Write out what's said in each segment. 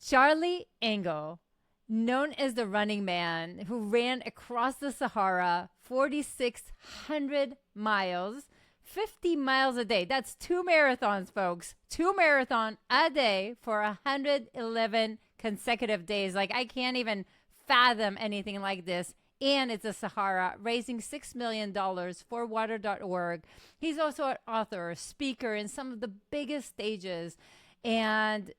Charlie Engle, known as the Running Man, who ran across the Sahara 4,600 miles, 50 miles a day. That's two marathons, folks. Two marathon a day for 111 consecutive days. Like, I can't even fathom anything like this. And it's the Sahara, raising $6 million for water.org. He's also an author, speaker in some of the biggest stages. And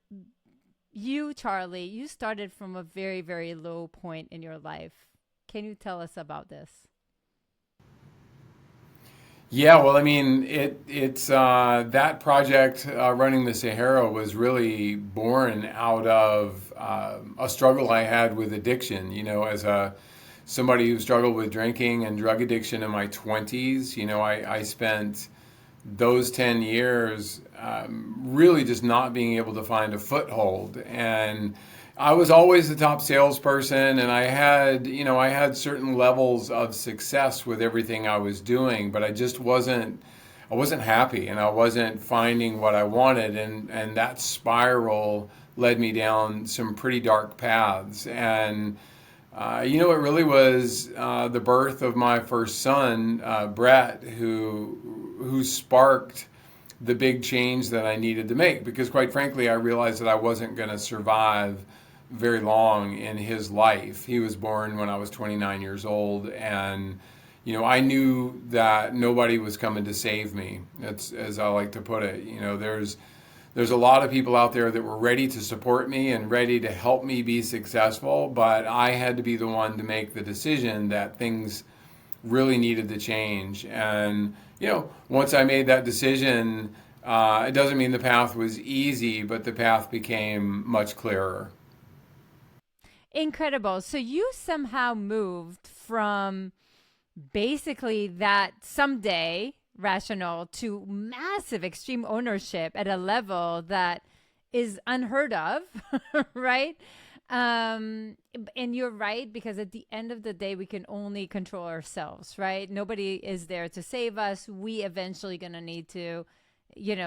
you, Charlie, you started from a very, very low point in your life. Can you tell us about this? Yeah, well, I mean, it's that project, running the Sahara, was really born out of a struggle I had with addiction. As a somebody who struggled with drinking and drug addiction in my 20s, I spent those 10 years really just not being able to find a foothold. And I was always the top salesperson, and I had certain levels of success with everything I was doing, but I wasn't happy, and I wasn't finding what I wanted, and that spiral led me down some pretty dark paths. And it really was the birth of my first son, Brett, who sparked the big change that I needed to make. Because quite frankly, I realized that I wasn't going to survive very long in his life. He was born when I was 29 years old, and I knew that nobody was coming to save me. That's, as I like to put it. There's a lot of people out there that were ready to support me and ready to help me be successful, but I had to be the one to make the decision that things really needed to change. And once I made that decision, it doesn't mean the path was easy, but the path became much clearer. Incredible. So you somehow moved from basically that someday rational to massive extreme ownership at a level that is unheard of, right? And you're right, because at the end of the day, we can only control ourselves, right? Nobody is there to save us. We eventually gonna need to,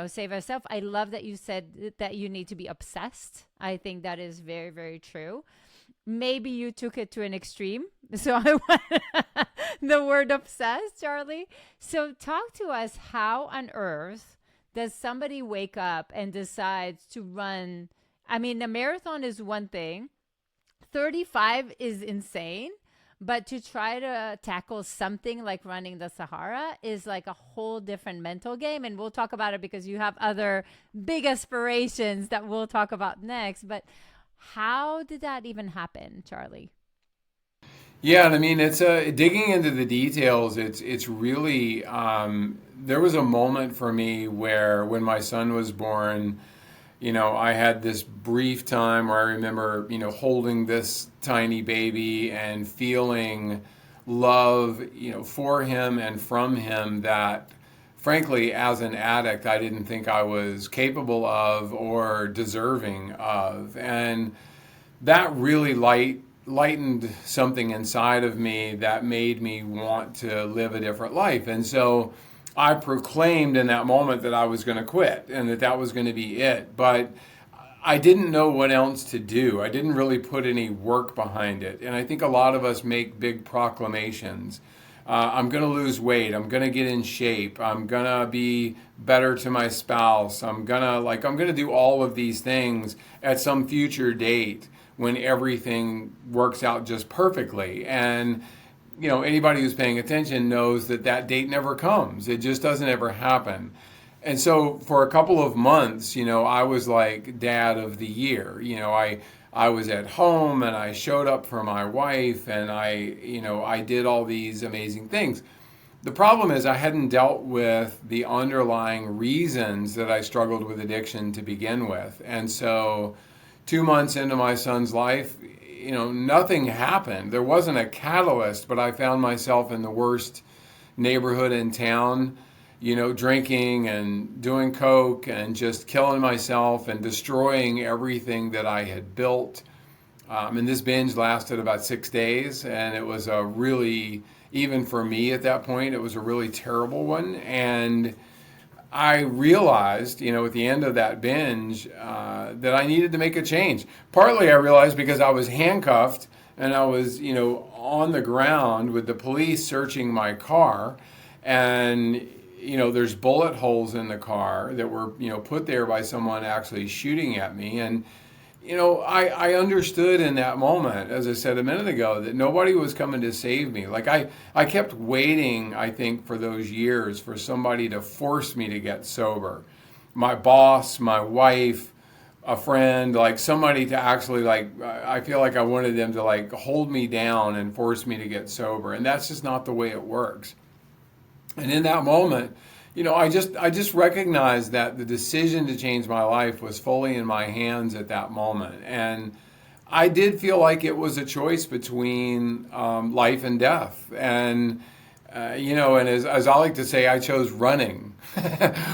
save ourselves. I love that you said that you need to be obsessed. I think that is very, very true. Maybe you took it to an extreme. So I want the word obsessed, Charlie. So talk to us. How on earth does somebody wake up and decides to run? I mean, a marathon is one thing. 35 is insane. But to try to tackle something like running the Sahara is like a whole different mental game. And we'll talk about it because you have other big aspirations that we'll talk about next. But how did that even happen, Charlie? Yeah, and I mean, it's digging into the details. It's really, there was a moment for me where, when my son was born, I had this brief time where I remember, holding this tiny baby and feeling love, for him and from him that, frankly, as an addict, I didn't think I was capable of or deserving of. And that really lightened something inside of me that made me want to live a different life. And so I proclaimed in that moment that I was going to quit and that was going to be it. But I didn't know what else to do. I didn't really put any work behind it. And I think a lot of us make big proclamations. I'm going to lose weight. I'm going to get in shape. I'm going to be better to my spouse. I'm going to do all of these things at some future date when everything works out just perfectly. And anybody who's paying attention knows that that date never comes. It just doesn't ever happen. And so for a couple of months, I was like dad of the year. I was at home and I showed up for my wife, and I did all these amazing things. The problem is I hadn't dealt with the underlying reasons that I struggled with addiction to begin with. And so 2 months into my son's life, nothing happened. There wasn't a catalyst, but I found myself in the worst neighborhood in town, drinking and doing coke and just killing myself and destroying everything that I had built. And this binge lasted about 6 days, and it was a really, even for me at that point, it was a really terrible one. And I realized, at the end of that binge, that I needed to make a change. Partly I realized because I was handcuffed and I was, on the ground with the police searching my car. And, there's bullet holes in the car that were, put there by someone actually shooting at me. And, I understood in that moment, as I said a minute ago, that nobody was coming to save me. Like I kept waiting, I think, for those years for somebody to force me to get sober. My boss, my wife, a friend, like somebody to actually I feel like I wanted them to hold me down and force me to get sober. And that's just not the way it works. And in that moment, I just recognized that the decision to change my life was fully in my hands at that moment. And I did feel like it was a choice between life and death. And, and as I like to say, I chose running,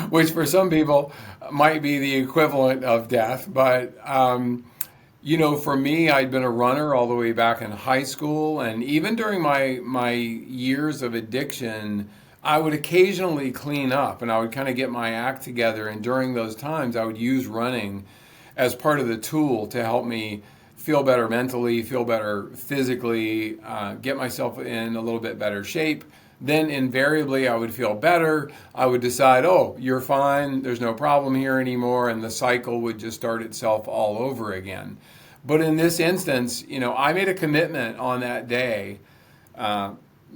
which for some people might be the equivalent of death. But, for me, I'd been a runner all the way back in high school. And even during my years of addiction, I would occasionally clean up and I would kind of get my act together. And during those times, I would use running as part of the tool to help me feel better mentally, feel better physically, get myself in a little bit better shape. Then invariably I would feel better. I would decide, oh, you're fine. There's no problem here anymore. And the cycle would just start itself all over again. But in this instance, I made a commitment on that day,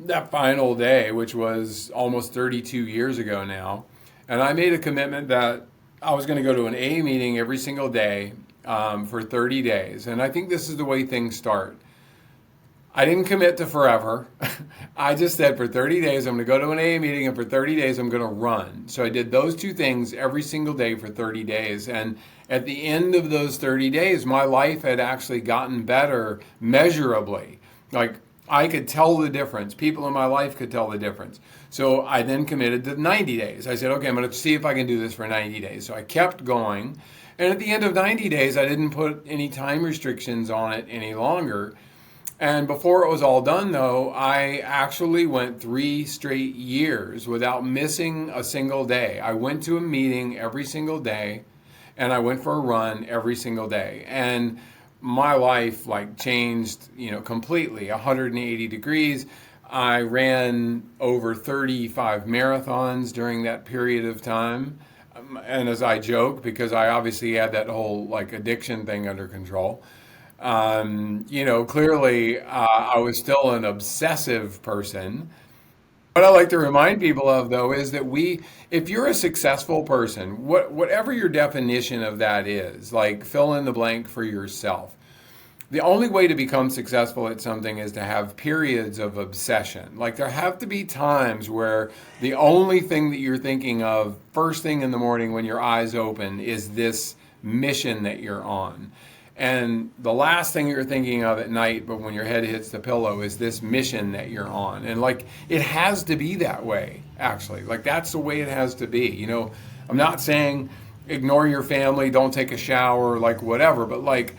that final day, which was almost 32 years ago now. And I made a commitment that I was going to go to an AA meeting every single day for 30 days. And I think this is the way things start. I didn't commit to forever. I just said for 30 days, I'm going to go to an AA meeting, and for 30 days, I'm going to run. So I did those two things every single day for 30 days. And at the end of those 30 days, my life had actually gotten better measurably. I could tell the difference. People in my life could tell the difference. So I then committed to 90 days. I said, okay, I'm going to see if I can do this for 90 days. So I kept going. And at the end of 90 days, I didn't put any time restrictions on it any longer. And before it was all done, though, I actually went 3 straight years without missing a single day. I went to a meeting every single day, and I went for a run every single day. And my life changed, completely 180 degrees. I ran over 35 marathons during that period of time. And as I joke, because I obviously had that whole addiction thing under control, clearly I was still an obsessive person. What I like to remind people of, though, is that if you're a successful person, whatever your definition of that is, fill in the blank for yourself. The only way to become successful at something is to have periods of obsession. There have to be times where the only thing that you're thinking of first thing in the morning when your eyes open is this mission that you're on. And the last thing you're thinking of at night, but when your head hits the pillow, is this mission that you're on. And it has to be that way, actually. That's the way it has to be. I'm not saying ignore your family, don't take a shower, whatever, but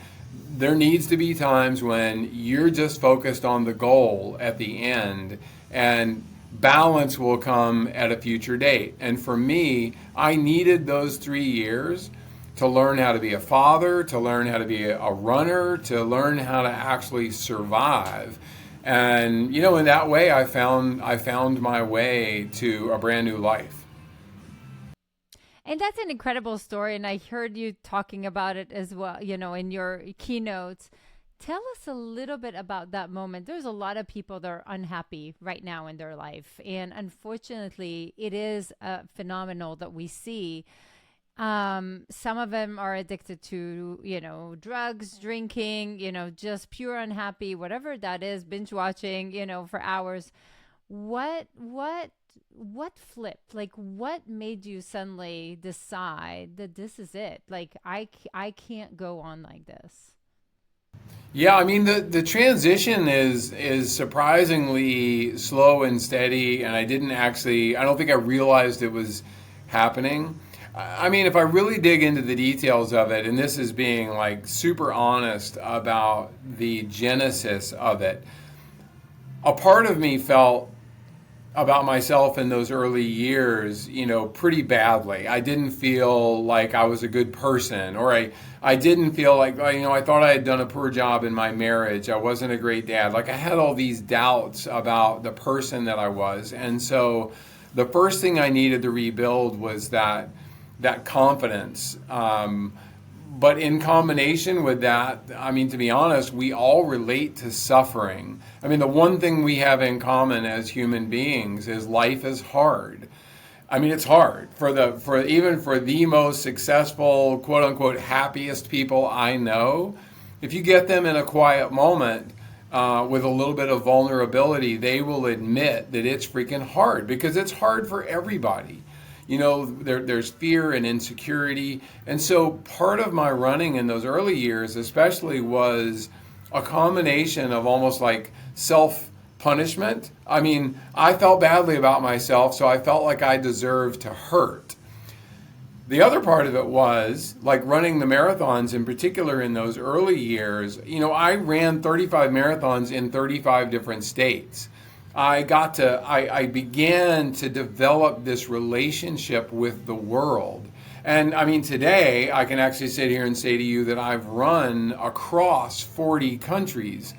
there needs to be times when you're just focused on the goal at the end, and balance will come at a future date. And for me, I needed those 3 years to learn how to be a father, to learn how to be a runner, to learn how to actually survive. And, in that way, I found my way to a brand new life. And that's an incredible story. And I heard you talking about it as well, in your keynotes. Tell us a little bit about that moment. There's a lot of people that are unhappy right now in their life. And unfortunately, it is a phenomenon that we see. Some of them are addicted to, drugs, drinking, just pure unhappy, whatever that is, binge watching, for hours. What flipped? What made you suddenly decide that this is it? I can't go on like this. Yeah, I mean the transition is surprisingly slow and steady, and I don't think I realized it was happening. I mean, if I really dig into the details of it, and this is being super honest about the genesis of it, a part of me felt about myself in those early years, pretty badly. I didn't feel like I was a good person, or I didn't feel like, I thought I had done a poor job in my marriage. I wasn't a great dad. Like I had all these doubts about the person that I was. And so the first thing I needed to rebuild was that confidence. But in combination with that, to be honest, we all relate to suffering. The one thing we have in common as human beings is life is hard. It's hard even for the most successful, quote unquote, happiest people I know. If you get them in a quiet moment with a little bit of vulnerability, they will admit that it's freaking hard, because it's hard for everybody. There's fear and insecurity. And so part of my running in those early years especially was a combination of almost like self-punishment. I felt badly about myself, so I felt like I deserved to hurt. The other part of it was, like running the marathons in particular in those early years, I ran 35 marathons in 35 different states. I began to develop this relationship with the world. And today I can actually sit here and say to you that I've run across 40 countries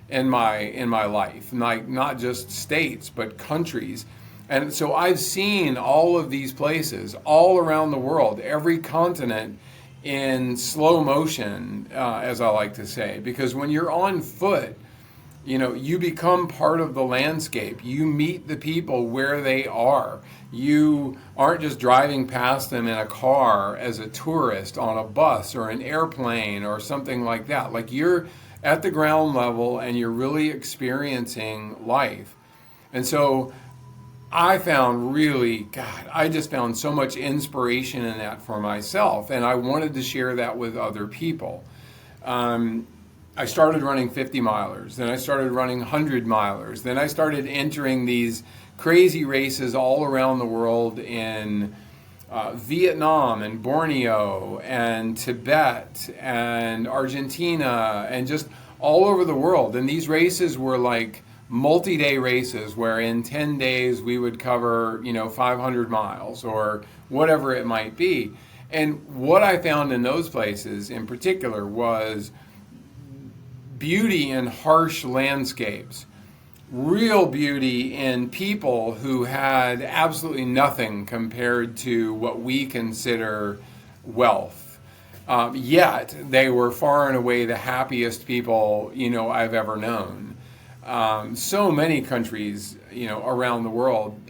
in my life, like not just states, but countries. And so I've seen all of these places all around the world, every continent in slow motion, as I like to say, because when you're on foot, you become part of the landscape. You meet the people where they are. You aren't just driving past them in a car as a tourist on a bus or an airplane or something like that. Like you're at the ground level and you're really experiencing life. And so I found I just found so much inspiration in that for myself. And I wanted to share that with other people. I started running 50 milers, then I started running 100 milers, then I started entering these crazy races all around the world in Vietnam and Borneo and Tibet and Argentina and just all over the world. And these races were like multi-day races where in 10 days we would cover, 500 miles or whatever it might be. And what I found in those places in particular was beauty in harsh landscapes, real beauty in people who had absolutely nothing compared to what we consider wealth. Yet they were far and away the happiest people, I've ever known. So many countries, around the world,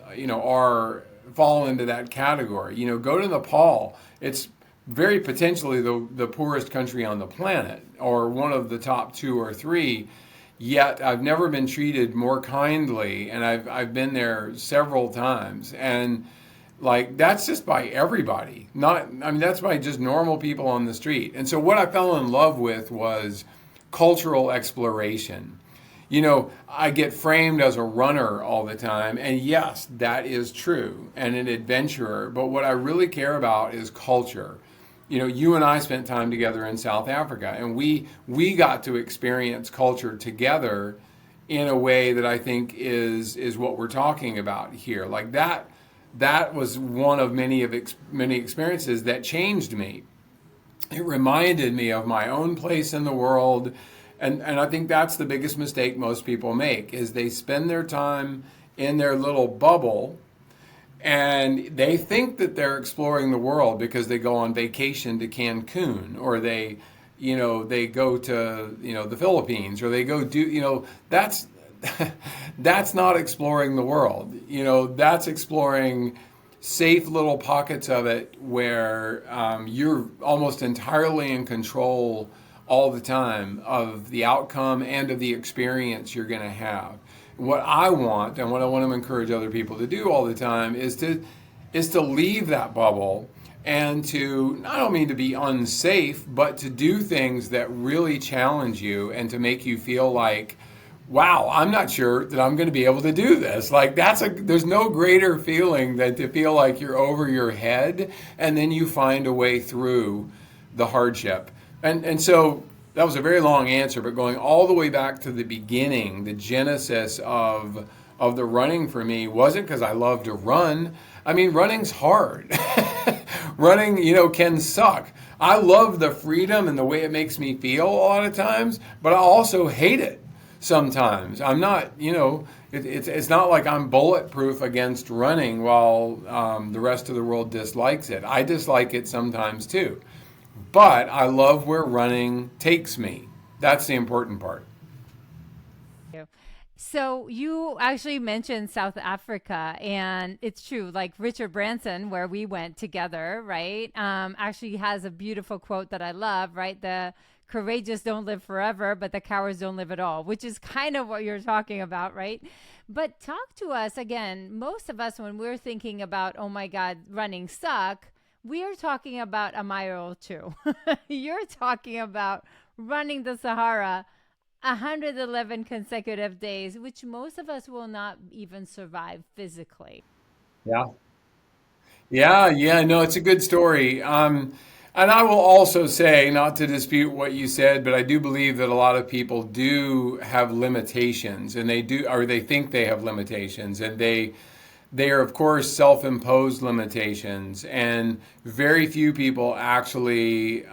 fall into that category. Go to Nepal. It's very potentially the poorest country on the planet, or one of the top 2 or 3. Yet I've never been treated more kindly, and I've been there several times, and like that's just by everybody. That's by just normal people on the street. And so what I fell in love with was cultural exploration. I get framed as a runner all the time, and yes, that is true, and an adventurer. But what I really care about is culture. You and I spent time together in South Africa, and we got to experience culture together in a way that I think is what we're talking about here. Like that was one of many experiences that changed me. It reminded me of my own place in the world, and I think that's the biggest mistake most people make, is they spend their time in their little bubble. And they think that they're exploring the world because they go on vacation to Cancun, or they go to, the Philippines, or they go do, that's not exploring the world. That's exploring safe little pockets of it where you're almost entirely in control all the time of the outcome and of the experience you're going to have. What I want, and what I want to encourage other people to do all the time, is to leave that bubble, and to, I don't mean to be unsafe, but to do things that really challenge you and to make you feel like, wow, I'm not sure that I'm going to be able to do this. Like there's no greater feeling than to feel like you're over your head and then you find a way through the hardship. And so that was a very long answer, but going all the way back to the beginning, the genesis of of the running for me wasn't because I love to run. I mean, running's hard. Running, can suck. I love the freedom and the way it makes me feel a lot of times, but I also hate it sometimes. I'm not, it's not like I'm bulletproof against running while the rest of the world dislikes it. I dislike it sometimes too. But I love where running takes me. That's the important part. So you actually mentioned South Africa, and it's true. Like Richard Branson, where we went together, right? Actually has a beautiful quote that I love, right? The courageous don't live forever, but the cowards don't live at all, which is kind of what you're talking about, right? But talk to us again. Most of us, when we're thinking about, oh my God, running suck, we are talking about a mile or two. You're talking about running the Sahara 111 consecutive days, which most of us will not even survive physically. Yeah. Yeah. No, it's a good story. And I will also say, not to dispute what you said, but I do believe that a lot of people do have limitations, and they do, or they think they have limitations, and they are, of course, self-imposed limitations, and very few people actually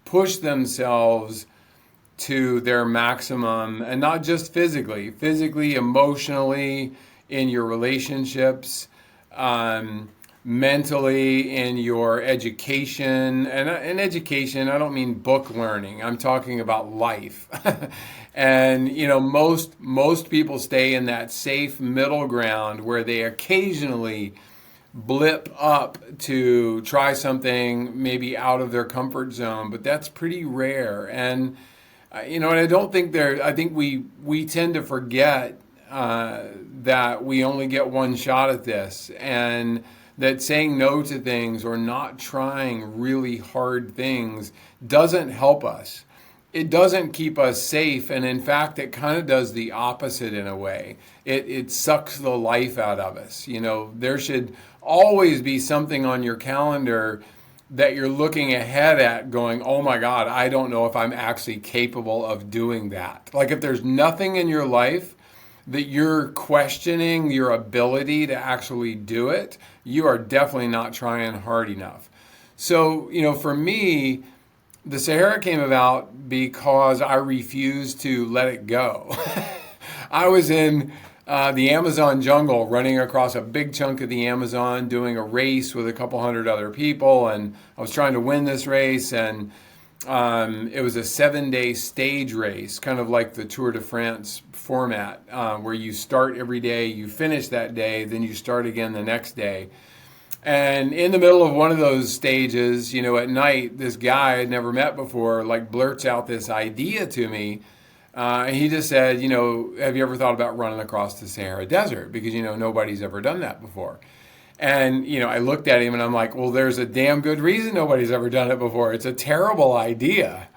push themselves to their maximum, and not just physically, emotionally, in your relationships, mentally, in your education. And in education, I don't mean book learning. I'm talking about life. And most people stay in that safe middle ground where they occasionally blip up to try something maybe out of their comfort zone, but that's pretty rare. And I don't think I think we tend to forget that we only get one shot at this, and that saying no to things or not trying really hard things doesn't help us. It doesn't keep us safe, and in fact, it kind of does the opposite in a way. It sucks the life out of us. There should always be something on your calendar that you're looking ahead at going, oh my God, I don't know if I'm actually capable of doing that. Like if there's nothing in your life that you're questioning your ability to actually do it, you are definitely not trying hard enough. So, for me, the Sahara came about because I refused to let it go. I was in the Amazon jungle, running across a big chunk of the Amazon, doing a race with a couple hundred other people, and I was trying to win this race, and it was a 7-day stage race, kind of like the Tour de France format, where you start every day, you finish that day, then you start again the next day. And in the middle of one of those stages, at night, this guy I'd never met before, like blurts out this idea to me. And he just said, have you ever thought about running across the Sahara Desert? Because, nobody's ever done that before. And, I looked at him and I'm like, well, there's a damn good reason nobody's ever done it before. It's a terrible idea.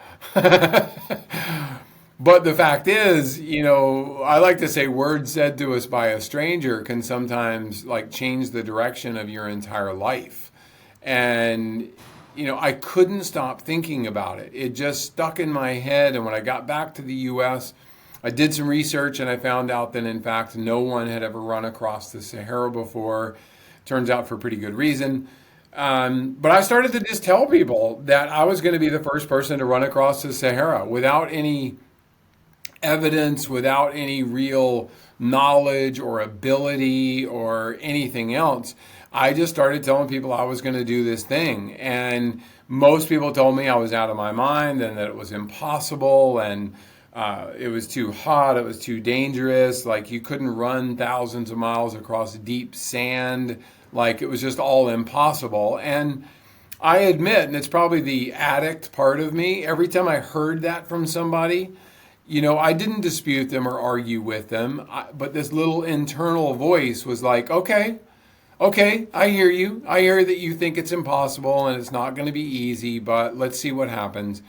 But the fact is, I like to say words said to us by a stranger can sometimes like change the direction of your entire life. And, I couldn't stop thinking about it. It just stuck in my head. And when I got back to the US, I did some research and I found out that in fact, no one had ever run across the Sahara before. Turns out for pretty good reason. But I started to just tell people that I was going to be the first person to run across the Sahara without any evidence, without any real knowledge or ability or anything else. I just started telling people I was going to do this thing. And most people told me I was out of my mind and that it was impossible, and it was too hot, it was too dangerous, like you couldn't run thousands of miles across deep sand, like it was just all impossible. And I admit, and it's probably the addict part of me, every time I heard that from somebody, I didn't dispute them or argue with them, but this little internal voice was like, okay, I hear you. I hear that you think it's impossible and it's not going to be easy, but let's see what happens.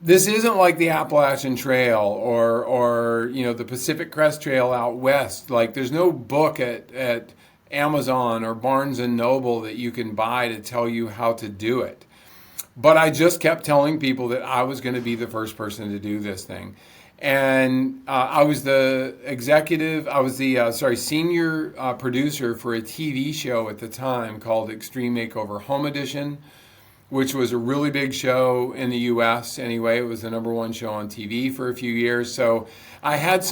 This isn't like the Appalachian Trail or the Pacific Crest Trail out west. Like there's no book at Amazon or Barnes and Noble that you can buy to tell you how to do it. But I just kept telling people that I was going to be the first person to do this thing. And I was the senior producer for a TV show at the time called Extreme Makeover Home Edition, which was a really big show in the US anyway. It was the number one show on TV for a few years. So I had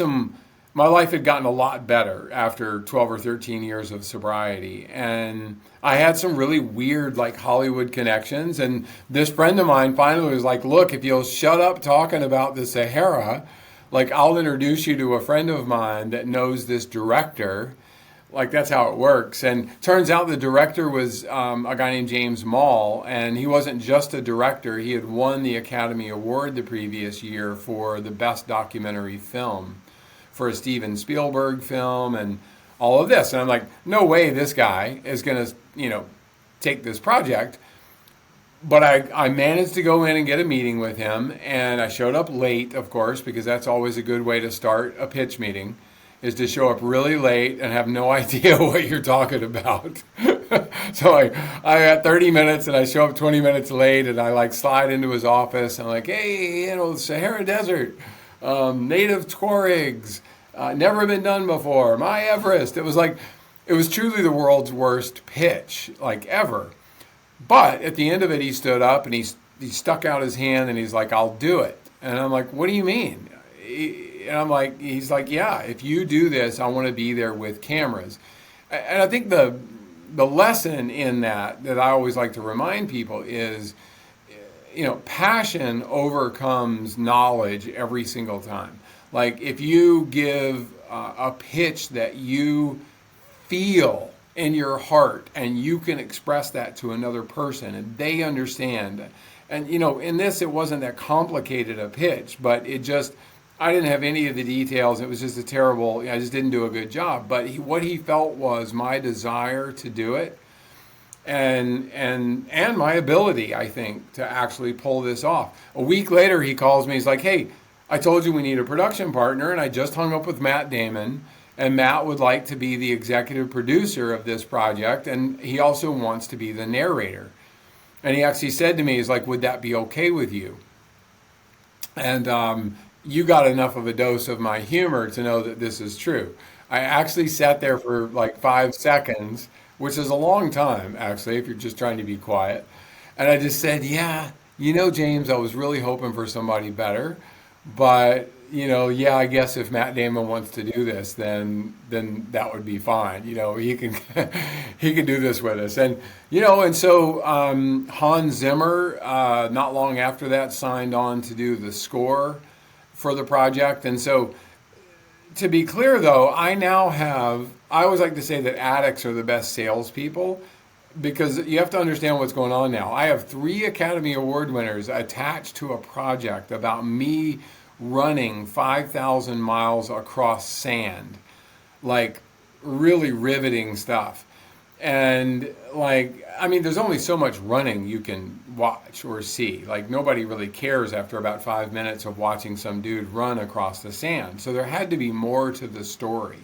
my life had gotten a lot better after 12 or 13 years of sobriety. And I had some really weird, like, Hollywood connections. And this friend of mine finally was like, look, if you'll shut up talking about the Sahara, like, I'll introduce you to a friend of mine that knows this director. Like, that's how it works. And turns out the director was a guy named James Mall, and he wasn't just a director. He had won the Academy Award the previous year for the best documentary film for a Steven Spielberg film and all of this. And I'm like, no way this guy is going to, take this project. But I managed to go in and get a meeting with him, and I showed up late, of course, because that's always a good way to start a pitch meeting, is to show up really late and have no idea what you're talking about. So I got 30 minutes and I show up 20 minutes late, and I like slide into his office. I'm like, hey, Sahara Desert, native Tuaregs, never been done before, my Everest. It was truly the world's worst pitch, like, ever. But at the end of it, he stood up and he stuck out his hand and he's like, I'll do it. And I'm like, what do you mean? And I'm like, he's like, yeah, if you do this, I want to be there with cameras. And I think the lesson in that I always like to remind people is, passion overcomes knowledge every single time. Like, if you give a pitch that you feel in your heart and you can express that to another person and they understand. And, in this, it wasn't that complicated a pitch, but I didn't have any of the details. It was just I just didn't do a good job. But what he felt was my desire to do it and my ability, I think, to actually pull this off. A week later, he calls me. He's like, hey, I told you we need a production partner, and I just hung up with Matt Damon, and Matt would like to be the executive producer of this project, and he also wants to be the narrator. And he actually said to me, he's like, would that be okay with you? And you got enough of a dose of my humor to know that this is true. I actually sat there for like 5 seconds, which is a long time, actually, if you're just trying to be quiet. And I just said, yeah, James, I was really hoping for somebody better. But, yeah, I guess if Matt Damon wants to do this, then that would be fine. He can he can do this with us. And so Hans Zimmer, not long after that, signed on to do the score for the project. And so, to be clear, though, I always like to say that addicts are the best salespeople, because you have to understand what's going on now. I have 3 Academy Award winners attached to a project about me running 5,000 miles across sand, like, really riveting stuff. And, there's only so much running you can watch or see. Like, nobody really cares after about 5 minutes of watching some dude run across the sand. So there had to be more to the story.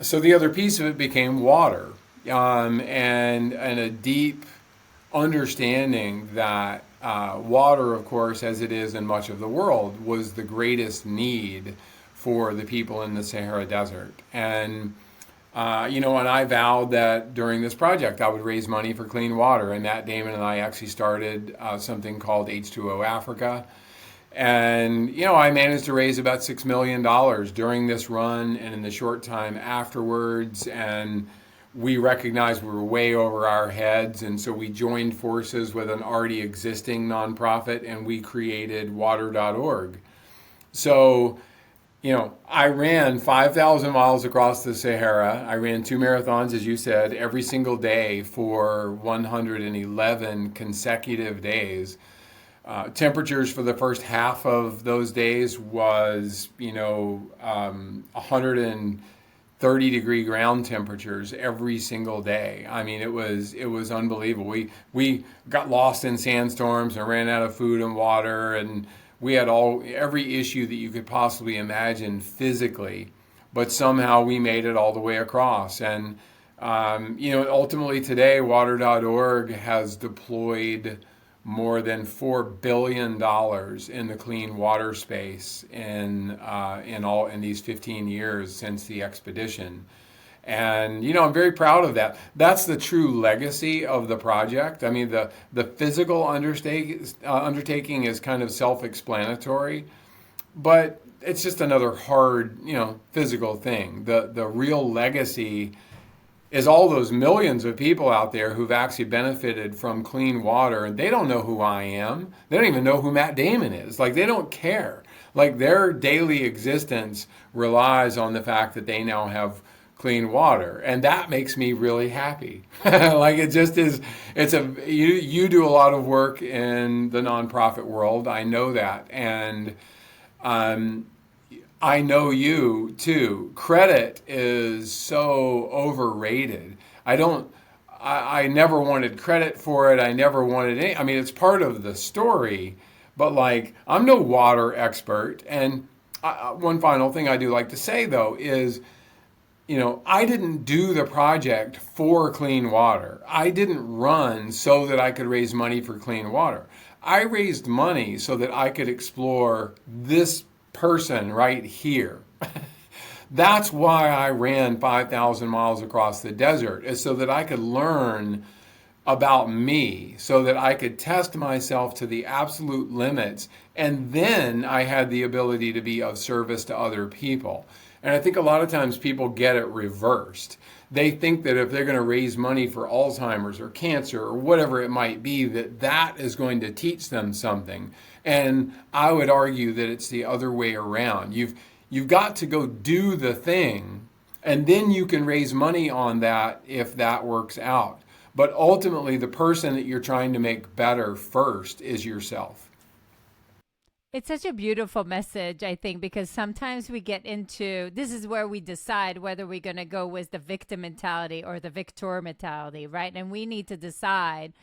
So the other piece of it became water, and a deep understanding that water, of course, as it is in much of the world, was the greatest need for the people in the Sahara Desert. And and I vowed that during this project I would raise money for clean water. And Matt Damon and I actually started something called H2O Africa. And, I managed to raise about $6 million during this run and in the short time afterwards. And we recognized we were way over our heads. And so we joined forces with an already existing nonprofit, and we created water.org. So, I ran 5,000 miles across the Sahara. I ran 2 marathons, as you said, every single day for 111 consecutive days. Temperatures for the first half of those days was, 130-degree ground temperatures every single day. I mean, it was unbelievable. We got lost in sandstorms and ran out of food and water, and we had every issue that you could possibly imagine physically, but somehow we made it all the way across. And ultimately today, water.org has deployed more than $4 billion in the clean water space in these 15 years since the expedition. And I'm very proud of that. That's the true legacy of the project. I mean, the physical undertaking is kind of self-explanatory, but it's just another hard, physical thing. The real legacy is all those millions of people out there who've actually benefited from clean water, and they don't know who I am. They don't even know who Matt Damon is. Like, they don't care. Like, their daily existence relies on the fact that they now have clean water, and that makes me really happy. Like, it just is. You do a lot of work in the nonprofit world. I know that, and I know you too. Credit is so overrated. I never wanted credit for it. I never wanted any. I mean, it's part of the story, but like, I'm no water expert. And one final thing I do like to say though is, I didn't do the project for clean water. I didn't run so that I could raise money for clean water. I raised money so that I could explore this person right here. That's why I ran 5,000 miles across the desert, is so that I could learn about me, so that I could test myself to the absolute limits, and then I had the ability to be of service to other people. And I think a lot of times people get it reversed. They think that if they're going to raise money for Alzheimer's or cancer or whatever it might be, that is going to teach them something. And I would argue that it's the other way around. You've got to go do the thing, and then you can raise money on that if that works out. But ultimately, the person that you're trying to make better first is yourself. It's such a beautiful message, I think, because sometimes we get into this is where we decide whether we're going to go with the victim mentality or the victor mentality, right? And we need to decide.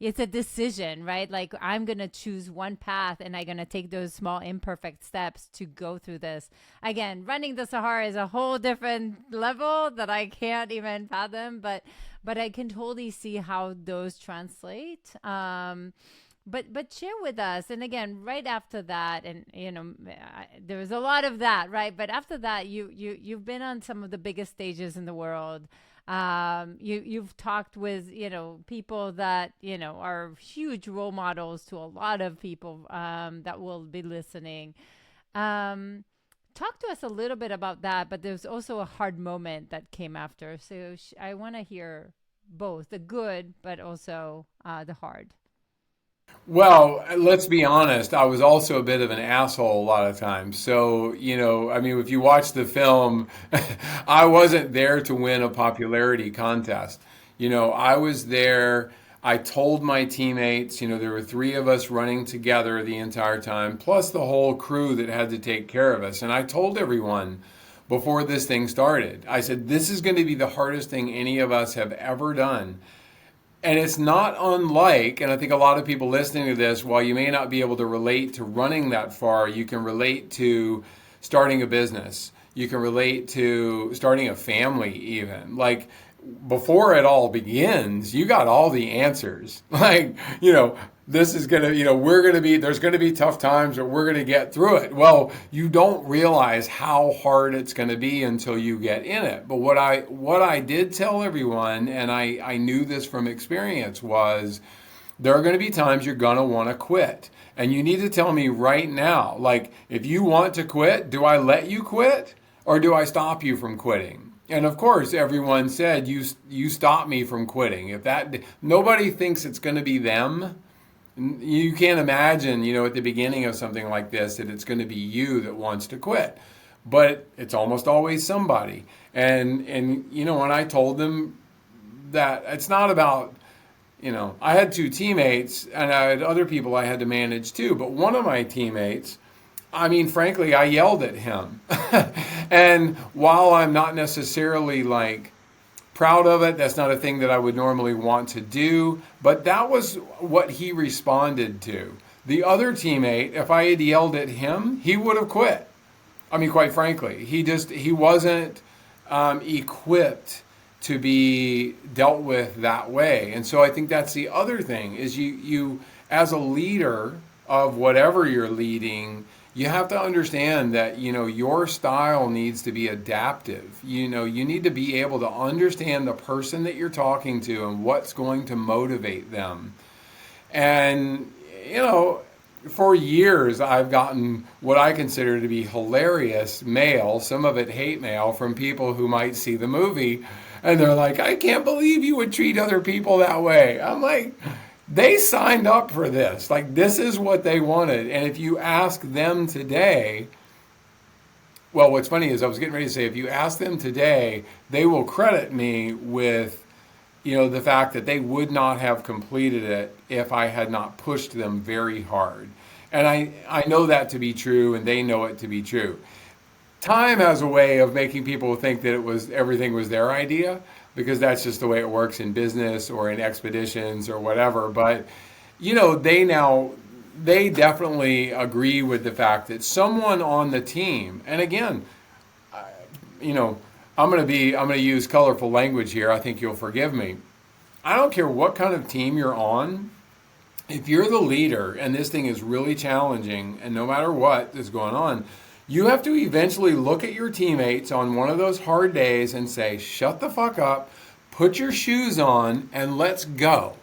It's a decision, right? Like, I'm going to choose one path and I'm going to take those small imperfect steps to go through this. Again, running the Sahara is a whole different level that I can't even fathom, but I can totally see how those translate. But share with us, and again, right after that, and there was a lot of that, right? But after that, you've been on some of the biggest stages in the world. You've talked with people that are huge role models to a lot of people that will be listening. Talk to us a little bit about that. But there's also a hard moment that came after. So I want to hear both the good, but also the hard. Well, let's be honest, I was also a bit of an asshole a lot of times. So, I mean, if you watch the film, I wasn't there to win a popularity contest. I was there. I told my teammates, there were three of us running together the entire time, plus the whole crew that had to take care of us. And I told everyone before this thing started, I said, this is going to be the hardest thing any of us have ever done. And it's not unlike, and I think a lot of people listening to this, while you may not be able to relate to running that far, you can relate to starting a business. You can relate to starting a family even. Like, before it all begins, you got all the answers. Like, this is going to, there's going to be tough times, but we're going to get through it. Well, you don't realize how hard it's going to be until you get in it. But what I did tell everyone, and I knew this from experience, was there are going to be times you're going to want to quit. And you need to tell me right now, like, if you want to quit, do I let you quit or do I stop you from quitting? And of course, everyone said, you stop me from quitting. Nobody thinks it's going to be them. You can't imagine, at the beginning of something like this, that it's going to be you that wants to quit. But it's almost always somebody. And when I told them that it's not about, I had two teammates and I had other people I had to manage too. But one of my teammates, I mean, frankly, I yelled at him. And while I'm not necessarily like proud of it, that's not a thing that I would normally want to do, but that was what he responded to. The other teammate, if I had yelled at him, he would have quit. I mean, quite frankly, he wasn't equipped to be dealt with that way. And so I think that's the other thing is you as a leader of whatever you're leading, you have to understand that, your style needs to be adaptive. You need to be able to understand the person that you're talking to and what's going to motivate them. And, for years, I've gotten what I consider to be hilarious mail, some of it hate mail, from people who might see the movie and they're like, I can't believe you would treat other people that way. I'm like, they signed up for this. Like, this is what they wanted. And if you ask them today, well, what's funny is I was getting ready to say, if you ask them today, they will credit me with, the fact that they would not have completed it if I had not pushed them very hard. And I know that to be true, and they know it to be true. Time has a way of making people think that everything was their idea, because that's just the way it works in business or in expeditions or whatever. But they definitely agree with the fact that someone on the team, and again, I'm going to use colorful language here. I think you'll forgive me. I don't care what kind of team you're on. If you're the leader and this thing is really challenging, and no matter what is going on, you have to eventually look at your teammates on one of those hard days and say, shut the fuck up, put your shoes on, and let's go.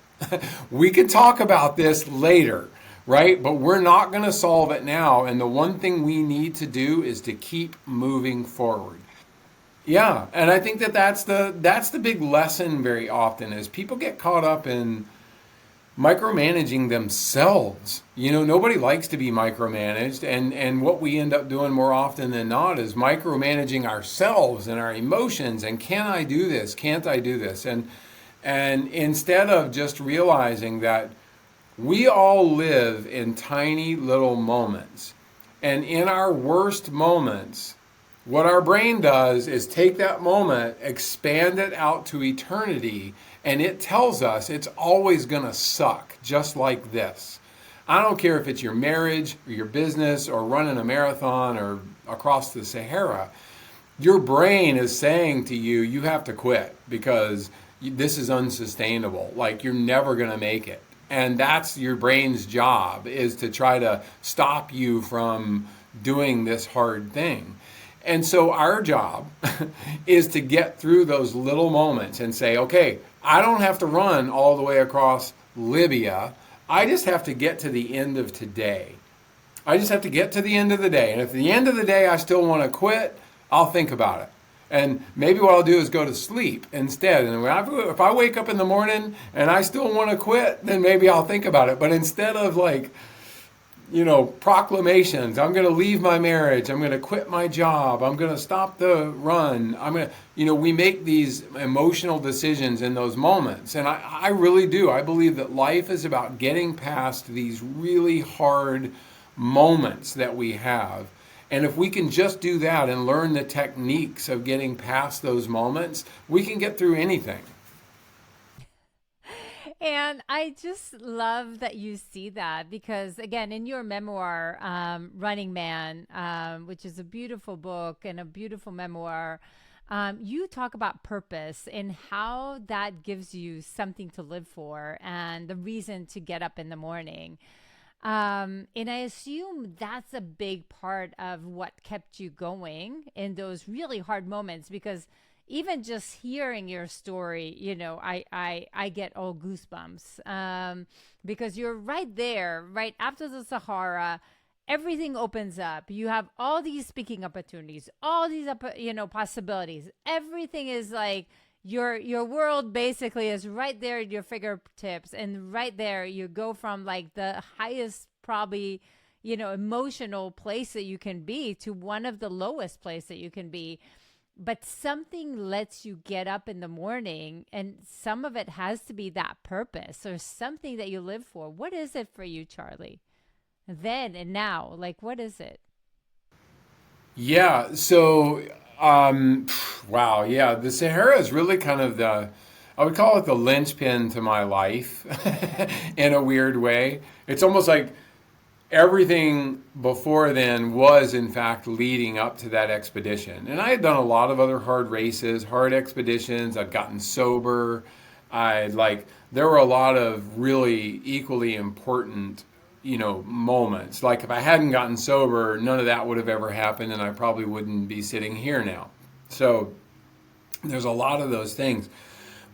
We can talk about this later, right? But we're not going to solve it now. And the one thing we need to do is to keep moving forward. Yeah, and I think that's the big lesson very often, is people get caught up in micromanaging themselves. Nobody likes to be micromanaged, and what we end up doing more often than not is micromanaging ourselves and our emotions, and can I do this? Can't I do this? And instead of just realizing that we all live in tiny little moments, and in our worst moments, what our brain does is take that moment, expand it out to eternity, and it tells us it's always going to suck, just like this. I don't care if it's your marriage or your business or running a marathon or across the Sahara. Your brain is saying to you, you have to quit because this is unsustainable. Like, you're never going to make it. And that's your brain's job, is to try to stop you from doing this hard thing. And so our job is to get through those little moments and say, okay, I don't have to run all the way across Libya. I just have to get to the end of today. I just have to get to the end of the day. And if at the end of the day I still want to quit, I'll think about it. And maybe what I'll do is go to sleep instead. And if I wake up in the morning and I still want to quit, then maybe I'll think about it. But instead of proclamations, I'm going to leave my marriage, I'm going to quit my job, I'm going to stop the run, we make these emotional decisions in those moments. And I really do. I believe that life is about getting past these really hard moments that we have. And if we can just do that and learn the techniques of getting past those moments, we can get through anything. And I just love that you see that, because, again, in your memoir, Running Man, which is a beautiful book and a beautiful memoir, you talk about purpose and how that gives you something to live for and the reason to get up in the morning. And I assume that's a big part of what kept you going in those really hard moments, because even just hearing your story, I get all goosebumps, because you're right there, right after the Sahara. Everything opens up. You have all these speaking opportunities, all these, possibilities. Everything is like your world basically is right there at your fingertips, and right there you go from like the highest probably emotional place that you can be to one of the lowest place that you can be. But something lets you get up in the morning, and some of it has to be that purpose or something that you live for. What is it for you, Charlie? Then and now, like, what is it? Yeah, so, wow, yeah, the Sahara is really kind of I would call it the linchpin to my life in a weird way. It's almost like everything before then was, in fact, leading up to that expedition. And I had done a lot of other hard races, hard expeditions. I'd gotten sober. I'd there were a lot of really equally important, moments. Like if I hadn't gotten sober, none of that would have ever happened, and I probably wouldn't be sitting here now. So there's a lot of those things.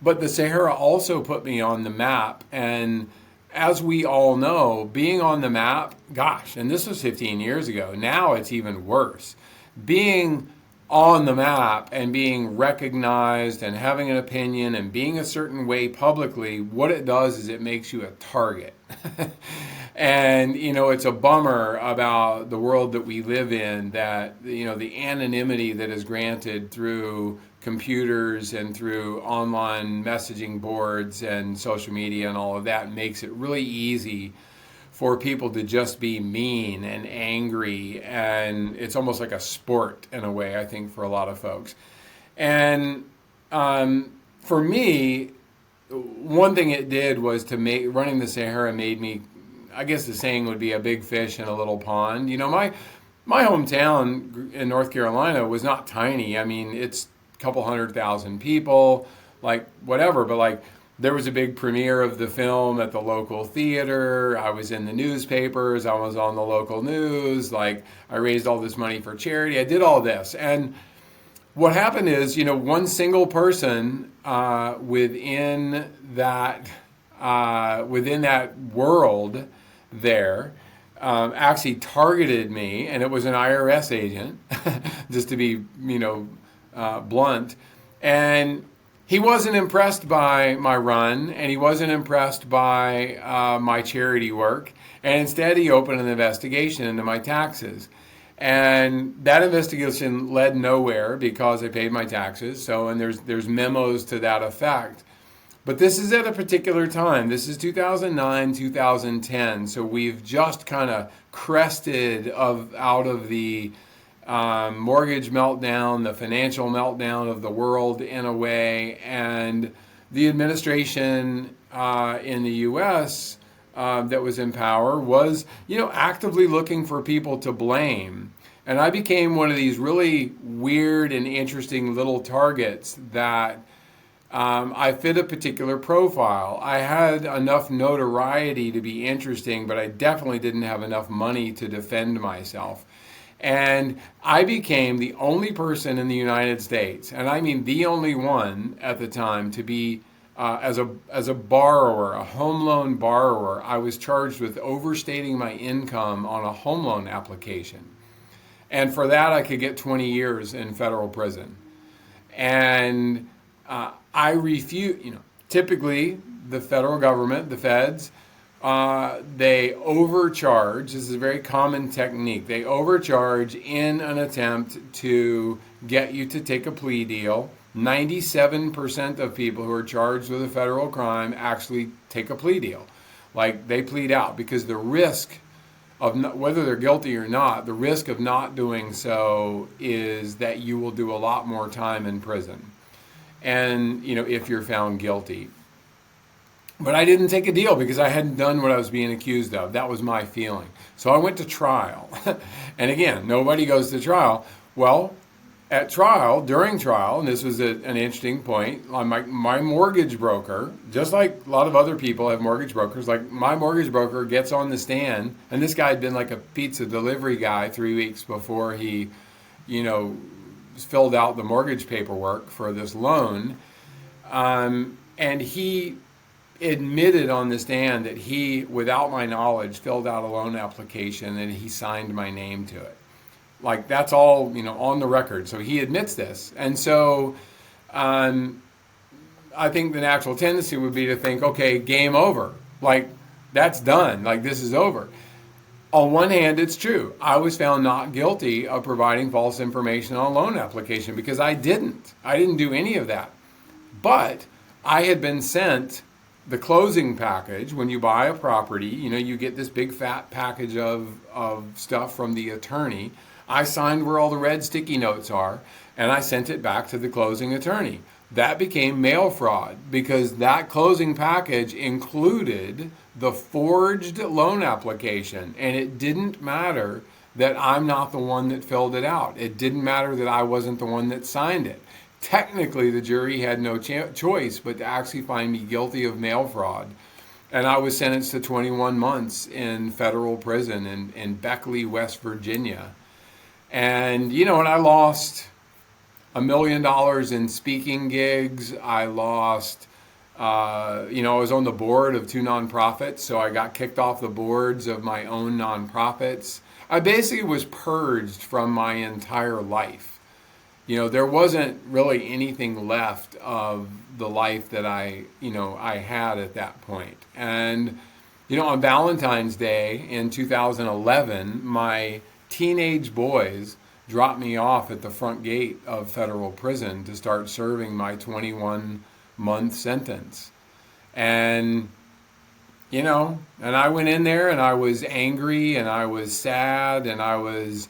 But the Sahara also put me on the map. And as we all know, being on the map, gosh, and this was 15 years ago, now it's even worse. Being on the map and being recognized and having an opinion and being a certain way publicly, what it does is it makes you a target. And, it's a bummer about the world that we live in, that, the anonymity that is granted through computers and through online messaging boards and social media and all of that makes it really easy for people to just be mean and angry, and it's almost like a sport in a way, I think, for a lot of folks. And for me, one thing it did was running the Sahara made me, I guess the saying would be, a big fish in a little pond. My hometown in North Carolina was not tiny. I mean, it's a couple 100,000 people, like whatever, but like, there was a big premiere of the film at the local theater. I was in the newspapers. I was on the local news. Like, I raised all this money for charity. I did all this. And what happened is, one single person within that world there actually targeted me, and it was an IRS agent, just to be, blunt. And he wasn't impressed by my run, and he wasn't impressed by my charity work, and instead he opened an investigation into my taxes. And that investigation led nowhere because I paid my taxes. And there's memos to that effect. But this is at a particular time. This is 2009, 2010. So we've just kind of crested out of the mortgage meltdown, the financial meltdown of the world in a way, and the administration in the U.S. That was in power was, actively looking for people to blame. And I became one of these really weird and interesting little targets that I fit a particular profile. I had enough notoriety to be interesting, but I definitely didn't have enough money to defend myself. And I became the only person in the United States, and I mean the only one at the time, to be, as a borrower, a home loan borrower, I was charged with overstating my income on a home loan application. And for that, I could get 20 years in federal prison. And I refuse, typically the federal government, the feds, they overcharge. This is a very common technique. They overcharge in an attempt to get you to take a plea deal. 97% of people who are charged with a federal crime actually take a plea deal. Like, they plead out, because the risk of whether they're guilty or not, the risk of not doing so is that you will do a lot more time in prison. And, if you're found guilty. But I didn't take a deal because I hadn't done what I was being accused of. That was my feeling. So I went to trial. And again, nobody goes to trial. Well, at trial, during trial, and this was an interesting point, my mortgage broker, just like a lot of other people have mortgage brokers, like my mortgage broker gets on the stand, and this guy had been like a pizza delivery guy 3 weeks before he, filled out the mortgage paperwork for this loan. And he admitted on the stand that he, without my knowledge, filled out a loan application and he signed my name to it. Like, that's all, on the record. So he admits this. And so I think the natural tendency would be to think, okay, game over. Like, that's done. Like, this is over. On one hand, it's true. I was found not guilty of providing false information on a loan application because I didn't. I didn't do any of that. But I had been sent the closing package. When you buy a property, you get this big fat package of stuff from the attorney. I signed where all the red sticky notes are, and I sent it back to the closing attorney. That became mail fraud because that closing package included the forged loan application, and it didn't matter that I'm not the one that filled it out. It didn't matter that I wasn't the one that signed it. technically the jury had no choice but to actually find me guilty of mail fraud. And I was sentenced to 21 months in federal prison in Beckley, West Virginia. And, and I lost $1 million in speaking gigs. I lost, I was on the board of 2 nonprofits, so I got kicked off the boards of my own nonprofits. I basically was purged from my entire life. There wasn't really anything left of the life that I had at that point. And, on Valentine's Day in 2011, my teenage boys dropped me off at the front gate of federal prison to start serving my 21-month sentence. And, and I went in there and I was angry and I was sad and I was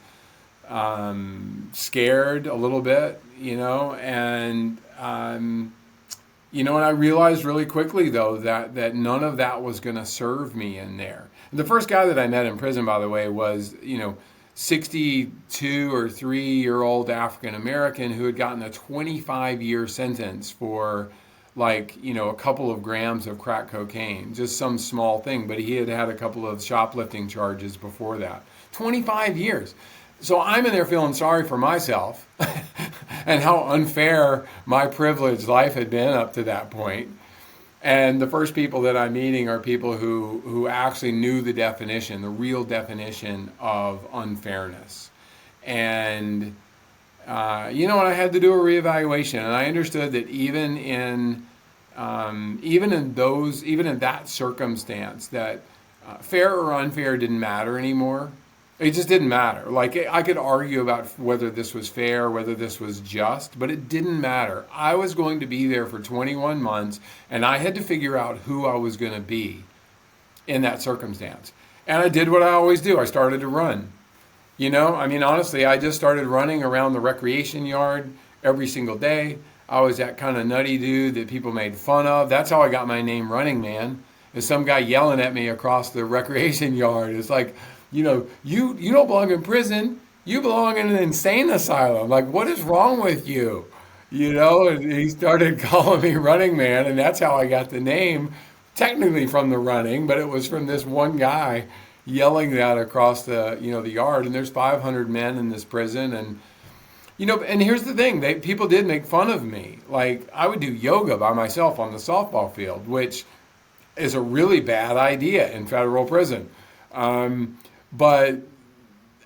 scared a little bit, and I realized really quickly though that none of that was going to serve me in there. The first guy that I met in prison, by the way, was 62 or 3-year-old African American who had gotten a 25-year sentence for a couple of grams of crack cocaine, just some small thing, but he had had a couple of shoplifting charges before that. 25 years. So I'm in there feeling sorry for myself and how unfair my privileged life had been up to that point. And the first people that I'm meeting are people who actually knew the definition, the real definition of unfairness. And, I had to do a reevaluation, and I understood that even in that circumstance, that fair or unfair didn't matter anymore. It just didn't matter. I could argue about whether this was fair, whether this was just, but it didn't matter. I was going to be there for 21 months, and I had to figure out who I was going to be in that circumstance. And I did what I always do. I started to run. Honestly, I just started running around the recreation yard every single day. I was that kind of nutty dude that people made fun of. That's how I got my name, Running Man, is some guy yelling at me across the recreation yard. It's like, you don't belong in prison. You belong in an insane asylum. Like, what is wrong with you? And he started calling me Running Man, and that's how I got the name, technically from the running, but it was from this one guy yelling that across the yard. And there's 500 men in this prison, and and here's the thing: people did make fun of me. Like, I would do yoga by myself on the softball field, which is a really bad idea in federal prison. But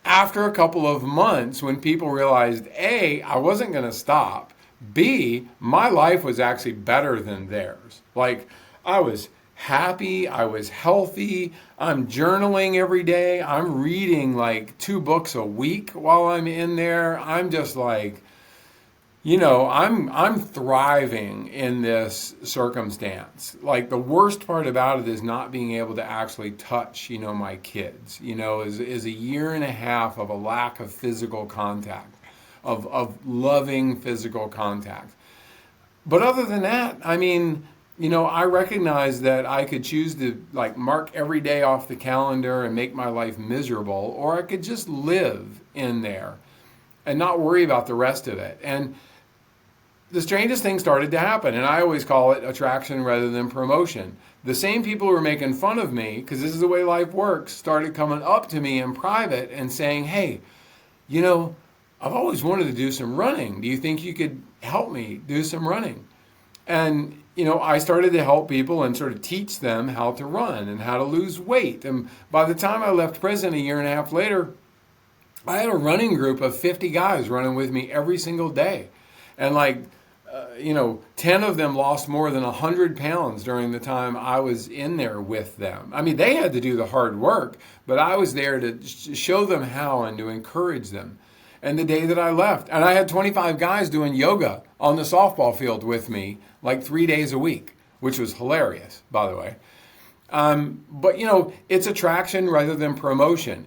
after a couple of months, when people realized, A, I wasn't going to stop, B, my life was actually better than theirs. Like, I was happy, I was healthy, I'm journaling every day, I'm reading 2 books a week while I'm in there. I'm just I'm thriving in this circumstance. The worst part about it is not being able to actually touch, my kids, is a year and a half of a lack of physical contact, of loving physical contact. But other than that, I recognize that I could choose to mark every day off the calendar and make my life miserable, or I could just live in there and not worry about the rest of it. And the strangest thing started to happen, and I always call it attraction rather than promotion. The same people who were making fun of me, because this is the way life works, started coming up to me in private and saying, hey, I've always wanted to do some running. Do you think you could help me do some running? And, I started to help people and sort of teach them how to run and how to lose weight. And by the time I left prison a year and a half later, I had a running group of 50 guys running with me every single day. And 10 of them lost more than 100 pounds during the time I was in there with them. They had to do the hard work, but I was there to show them how and to encourage them. And the day that I left, and I had 25 guys doing yoga on the softball field with me 3 days a week, which was hilarious, by the way. But it's attraction rather than promotion.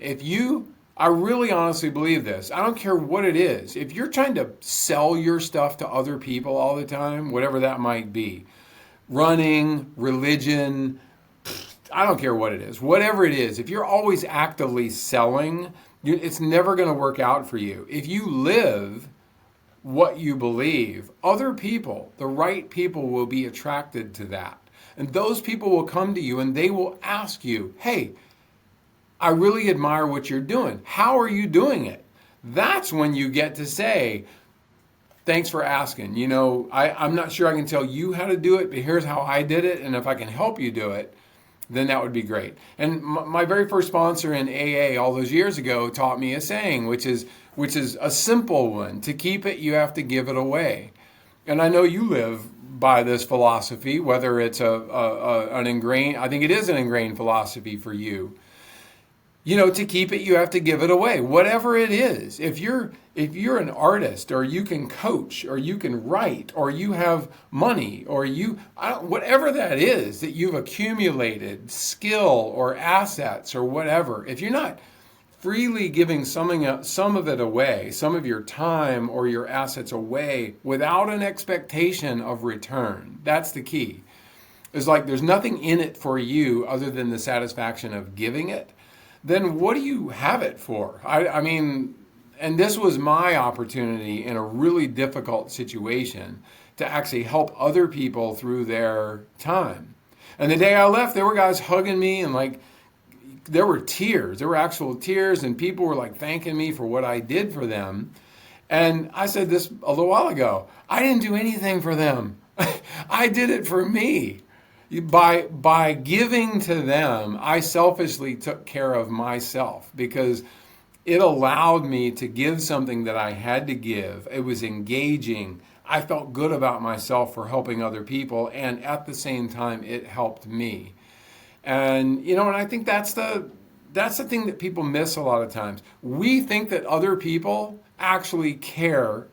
I really honestly believe this. I don't care what it is. If you're trying to sell your stuff to other people all the time, whatever that might be, running, religion, I don't care what it is. Whatever it is, if you're always actively selling, it's never going to work out for you. If you live what you believe, other people, the right people, will be attracted to that. And those people will come to you and they will ask you, hey, I really admire what you're doing. How are you doing it? That's when you get to say, thanks for asking. I'm not sure I can tell you how to do it, but here's how I did it. And if I can help you do it, then that would be great. And my very first sponsor in AA all those years ago taught me a saying, which is a simple one. To keep it, you have to give it away. And I know you live by this philosophy, whether it's an ingrained, I think it is an ingrained philosophy for you. To keep it, you have to give it away. Whatever it is, if you're an artist, or you can coach, or you can write, or you have money, or whatever that is that you've accumulated, skill or assets or whatever, if you're not freely giving some of it away, some of your time or your assets away without an expectation of return, that's the key. It's like there's nothing in it for you other than the satisfaction of giving it. Then what do you have it for? I mean, and this was my opportunity in a really difficult situation to actually help other people through their time. And the day I left, there were guys hugging me, and there were tears. There were actual tears, and people were thanking me for what I did for them. And I said this a little while ago, I didn't do anything for them. I did it for me. By giving to them, I selfishly took care of myself, because it allowed me to give something that I had to give. It was engaging. I felt good about myself for helping other people, and at the same time, it helped me. And and I think that's the thing that people miss a lot of times. We think that other people actually care.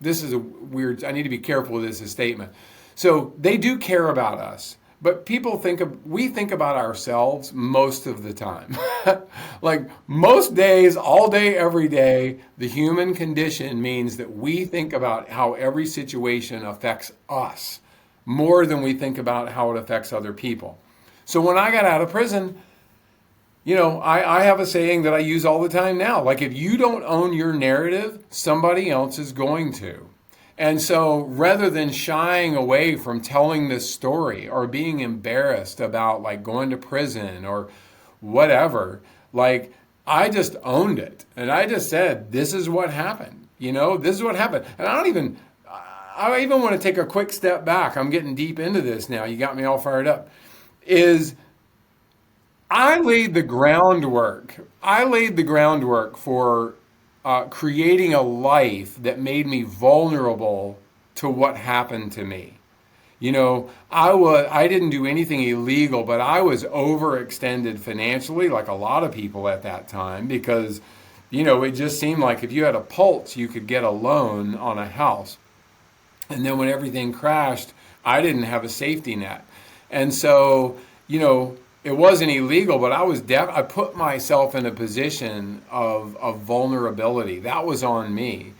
This is I need to be careful with this statement. So they do care about us, but we think about ourselves most of the time. Most days, all day, every day, the human condition means that we think about how every situation affects us more than we think about how it affects other people. So when I got out of prison, I have a saying that I use all the time now. If you don't own your narrative, somebody else is going to. And so rather than shying away from telling this story or being embarrassed about going to prison or whatever, I just owned it. And I just said, this is what happened. This is what happened. And I even want to take a quick step back. I'm getting deep into this now. You got me all fired up. I laid the groundwork. For creating a life that made me vulnerable to what happened to me. I didn't do anything illegal, but I was overextended financially, like a lot of people at that time, because, it just seemed like if you had a pulse, you could get a loan on a house. And then when everything crashed, I didn't have a safety net. And so, it wasn't illegal, but I put myself in a position of vulnerability. That was on me.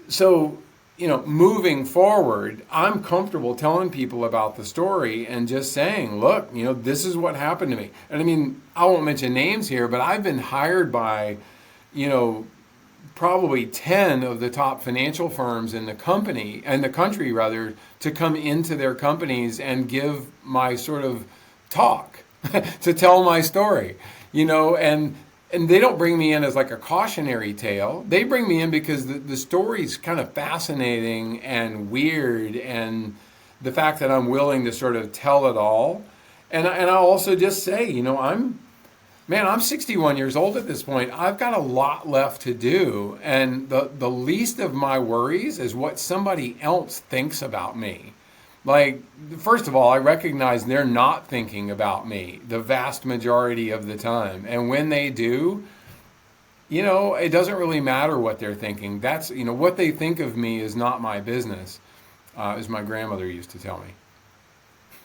So, moving forward, I'm comfortable telling people about the story and just saying, look, this is what happened to me. And I won't mention names here, but I've been hired by, probably 10 of the top financial firms in the country, to come into their companies and give my sort of talk, to tell my story, and they don't bring me in as a cautionary tale. They bring me in because the story's kind of fascinating and weird, and the fact that I'm willing to sort of tell it all. And I'll also just say, I'm 61 years old at this point. I've got a lot left to do, and the least of my worries is what somebody else thinks about me. First of all, I recognize they're not thinking about me the vast majority of the time. And when they do, it doesn't really matter what they're thinking. That's, what they think of me is not my business, as my grandmother used to tell me.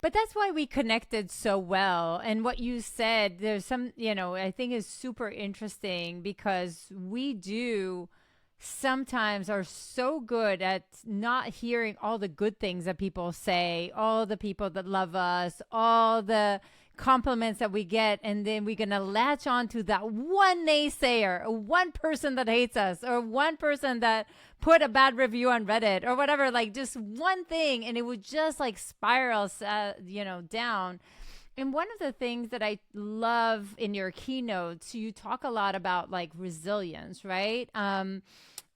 But that's why we connected so well. And what you said, there's some, I think is super interesting, because we do sometimes are so good at not hearing all the good things that people say, all the people that love us, all the compliments that we get, and then we're gonna latch on to that one naysayer, or one person that hates us, or one person that put a bad review on Reddit or whatever, like just one thing, and it would just like spiral, down. And one of the things that I love in your keynotes, you talk a lot about like resilience, right?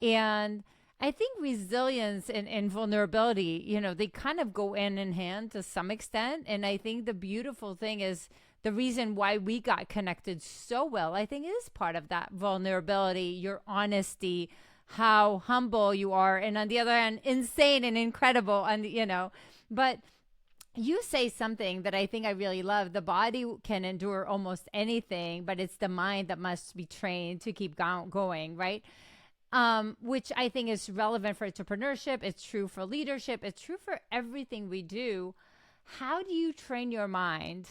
And I think resilience and vulnerability, they kind of go hand in hand to some extent. And I think the beautiful thing is the reason why we got connected so well, I think is part of that vulnerability, your honesty, how humble you are. And on the other hand, insane and incredible. And, but you say something that I think I really love. The body can endure almost anything, but it's the mind that must be trained to keep going, right? Which I think is relevant for entrepreneurship. It's true for leadership. It's true for everything we do. How do you train your mind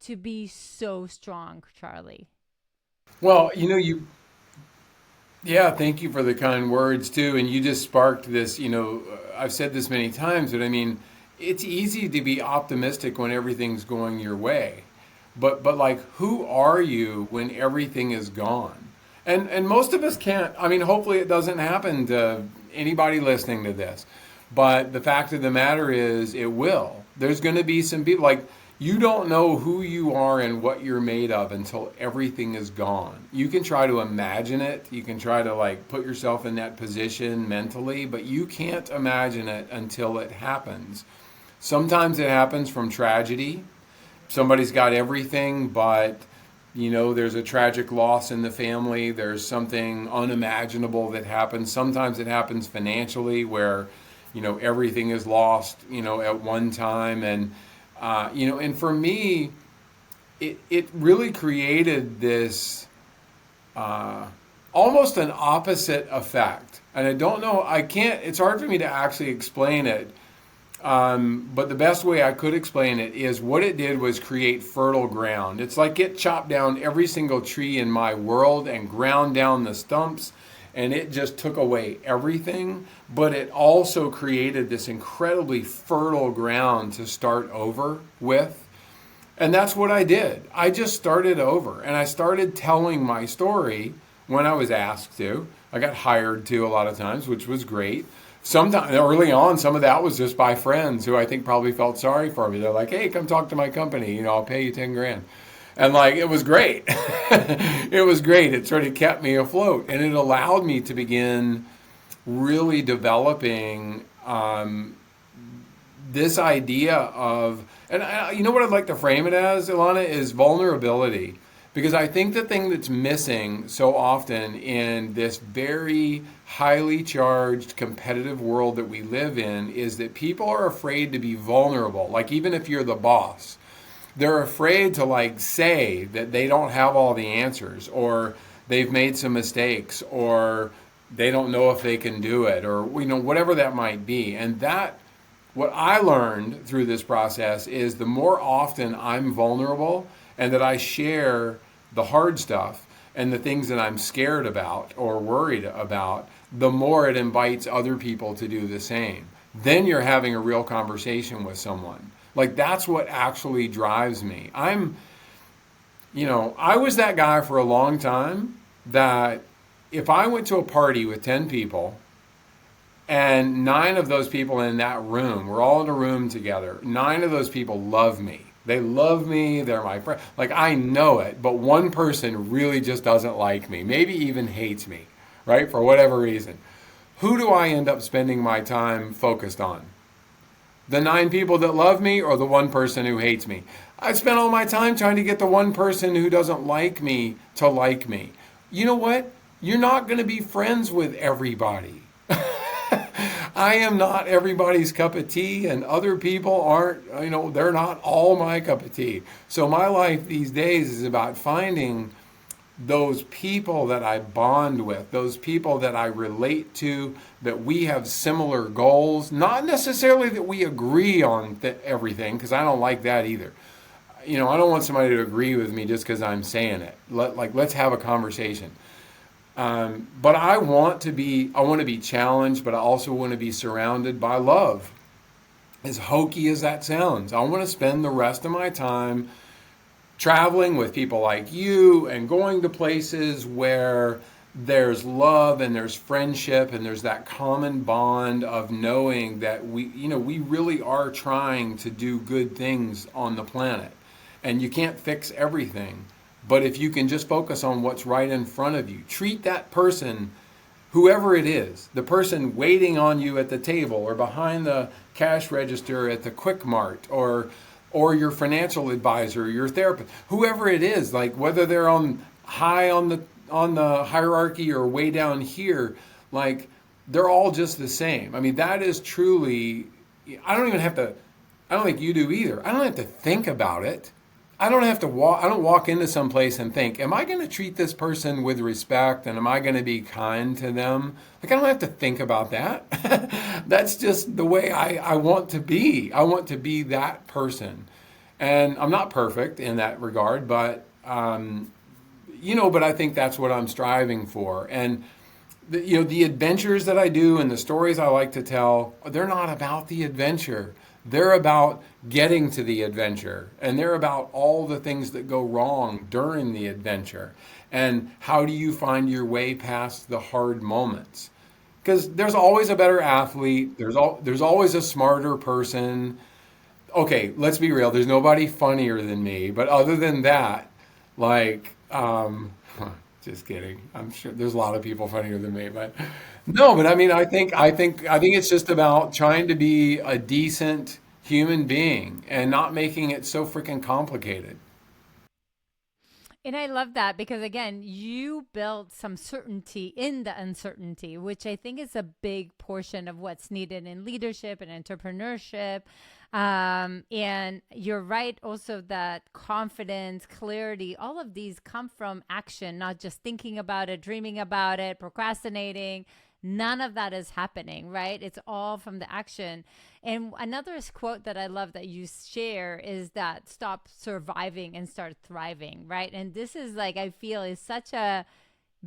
to be so strong, Charlie? Well, thank you for the kind words too. And you just sparked this, I've said this many times, but I mean, it's easy to be optimistic when everything's going your way. But like, who are you when everything is gone? And most of us can't. I mean, hopefully it doesn't happen to anybody listening to this. But the fact of the matter is, it will. There's going to be some people, like, you don't know who you are and what you're made of until everything is gone. You can try to imagine it. You can try to, like, put yourself in that position mentally, but you can't imagine it until it happens. Sometimes it happens from tragedy. Somebody's got everything, but there's a tragic loss in the family. There's something unimaginable that happens. Sometimes it happens financially where, everything is lost, at one time. And, and for me, it really created this almost an opposite effect. And I don't know, it's hard for me to actually explain it. But the best way I could explain it is what it did was create fertile ground. It's like it chopped down every single tree in my world and ground down the stumps, and it just took away everything. But it also created this incredibly fertile ground to start over with. And that's what I did. I just started over, and I started telling my story when I was asked to. I got hired to a lot of times, which was great. Sometimes early on, some of that was just by friends who I think probably felt sorry for me. They're like, "Hey, come talk to my company. I'll pay you 10 grand." And like, it was great. It was great. It sort of kept me afloat, and it allowed me to begin really developing this idea of, and what I'd like to frame it as, Ilana, is vulnerability. Because I think the thing that's missing so often in this very highly charged competitive world that we live in is that people are afraid to be vulnerable. Like, even if you're the boss, they're afraid to like say that they don't have all the answers, or they've made some mistakes, or they don't know if they can do it, or whatever that might be. And that, what I learned through this process is the more often I'm vulnerable and that I share the hard stuff and the things that I'm scared about or worried about, the more it invites other people to do the same. Then you're having a real conversation with someone. Like, that's what actually drives me. I was that guy for a long time that if I went to a party with 10 people and 9 of those people in that room, we're all in a room together, 9 of those people love me. They love me, they're my friend. Like, I know it, but one person really just doesn't like me, maybe even hates me, right? For whatever reason. Who do I end up spending my time focused on? The 9 people that love me, or the one person who hates me? I spent all my time trying to get the one person who doesn't like me to like me. You know what? You're not going to be friends with everybody. I am not everybody's cup of tea, and other people aren't, they're not all my cup of tea. So my life these days is about finding those people that I bond with, those people that I relate to, that we have similar goals. Not necessarily that we agree on everything, because I don't like that either. I don't want somebody to agree with me just because I'm saying it. Let's have a conversation. But I want to be challenged, but I also want to be surrounded by love. As hokey as that sounds, I want to spend the rest of my time traveling with people like you and going to places where there's love and there's friendship and there's that common bond of knowing that we really are trying to do good things on the planet. And you can't fix everything. But if you can just focus on what's right in front of you, treat that person, whoever it is, the person waiting on you at the table or behind the cash register at the Quick Mart, or your financial advisor, your therapist, whoever it is, like whether they're on high on the hierarchy or way down here, like they're all just the same. I mean, that is truly, I don't even have to, I don't think you do either. I don't have to think about it. I don't walk into some place and think, am I going to treat this person with respect and am I going to be kind to them? Like, I don't have to think about that. That's just the way I want to be. I want to be that person. And I'm not perfect in that regard, but, but I think that's what I'm striving for. And, the adventures that I do and the stories I like to tell, they're not about the adventure. They're about getting to the adventure, and they're about all the things that go wrong during the adventure. And how do you find your way past the hard moments? Because there's always a better athlete, there's always a smarter person. Okay, let's be real, there's nobody funnier than me, but other than that, like, just kidding. I'm sure there's a lot of people funnier than me, but no, but I mean, I think it's just about trying to be a decent human being and not making it so freaking complicated. And I love that because, again, you built some certainty in the uncertainty, which I think is a big portion of what's needed in leadership and entrepreneurship. And you're right also that confidence, clarity, all of these come from action, not just thinking about it, dreaming about it, procrastinating. None of that is happening, right? It's all from the action. And another quote that I love that you share is that stop surviving and start thriving, right? And this is like, I feel is such a